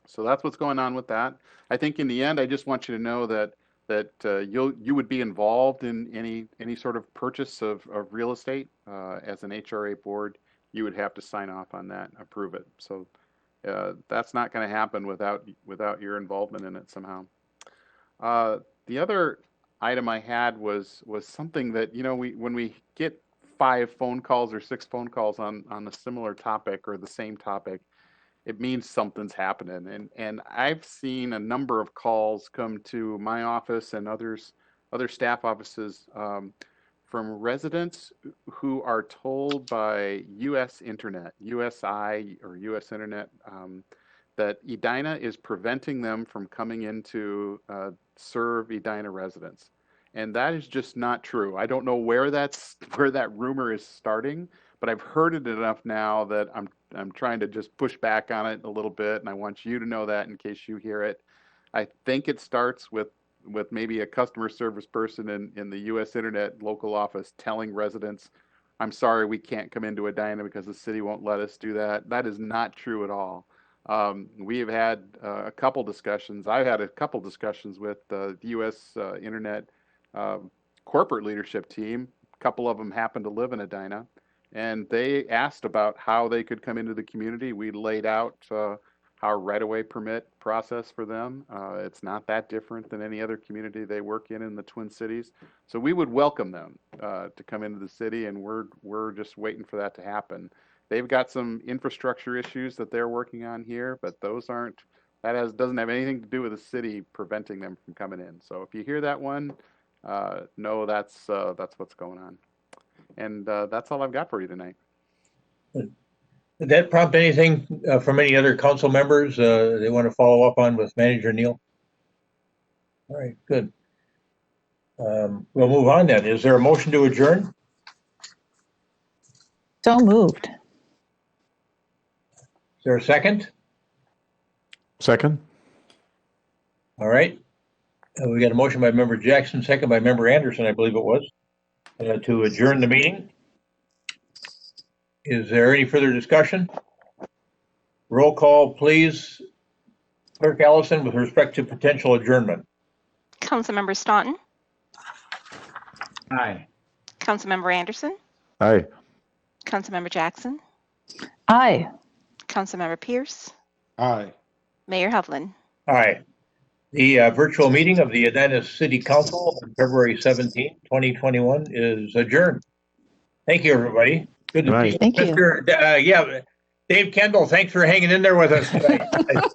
So that's what's going on with that. I think in the end, I just want you to know that you would be involved in any sort of purchase of real estate as an HRA board. You would have to sign off on that, approve it. So that's not going to happen without your involvement in it somehow. The other item I had was something that, when we get 5 phone calls or 6 phone calls on a similar topic or the same topic, it means something's happening. And I've seen a number of calls come to my office and other staff offices from residents who are told by US Internet, USI or US Internet, that Edina is preventing them from coming into serve Edina residents. And that is just not true. I don't know where that rumor is starting, but I've heard it enough now that I'm trying to just push back on it a little bit, and I want you to know that in case you hear it. I think it starts with maybe a customer service person in the US Internet local office telling residents, I'm sorry, we can't come into Edina because the city won't let us do that. That is not true at all. We have had a couple discussions. I've had a couple discussions with the US Internet corporate leadership team. A couple of them happen to live in Edina, and they asked about how they could come into the community. We laid out our right-of-way permit process for them. It's not that different than any other community they work in the Twin Cities. So we would welcome them to come into the city, and we're just waiting for that to happen. They've got some infrastructure issues that they're working on here, but doesn't have anything to do with the city preventing them from coming in. So if you hear that one, no, that's what's going on. And that's all I've got for you tonight. Did that prompt anything from any other council members they want to follow up on with Manager Neal? All right, good. We'll move on then. Is there a motion to adjourn? So moved. Is there a second? Second. All right. We got a motion by Member Jackson, second by Member Anderson, I believe it was, to adjourn the meeting. Is there any further discussion? Roll call, please. Clerk Allison, with respect to potential adjournment. Councilmember Staunton, Aye. Councilmember Anderson, Aye. Councilmember Jackson, Aye. Councilmember Pierce, Aye. Mayor Hovland. Aye. The virtual meeting of the Edina City Council on February 17, 2021 is adjourned. Thank you, everybody. Good to Right. see you. Thank you. Yeah, Dave Kendall, thanks for hanging in there with us tonight.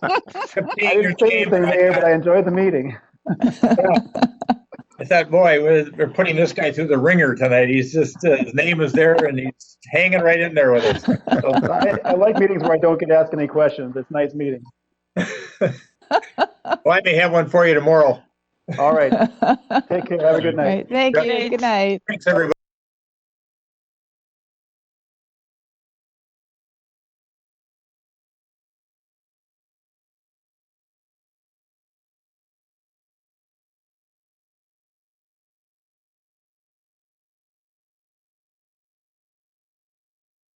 I didn't say anything, Mayor, but I enjoyed the meeting. I thought, boy, we're putting this guy through the ringer tonight. He's just, his name is there and he's hanging right in there with us. So, I like meetings where I don't get asked any questions. It's a nice meeting. well, I may have one for you tomorrow. All right. Take care. Have a good night. Right. Thank you. Good night. Thanks, everybody.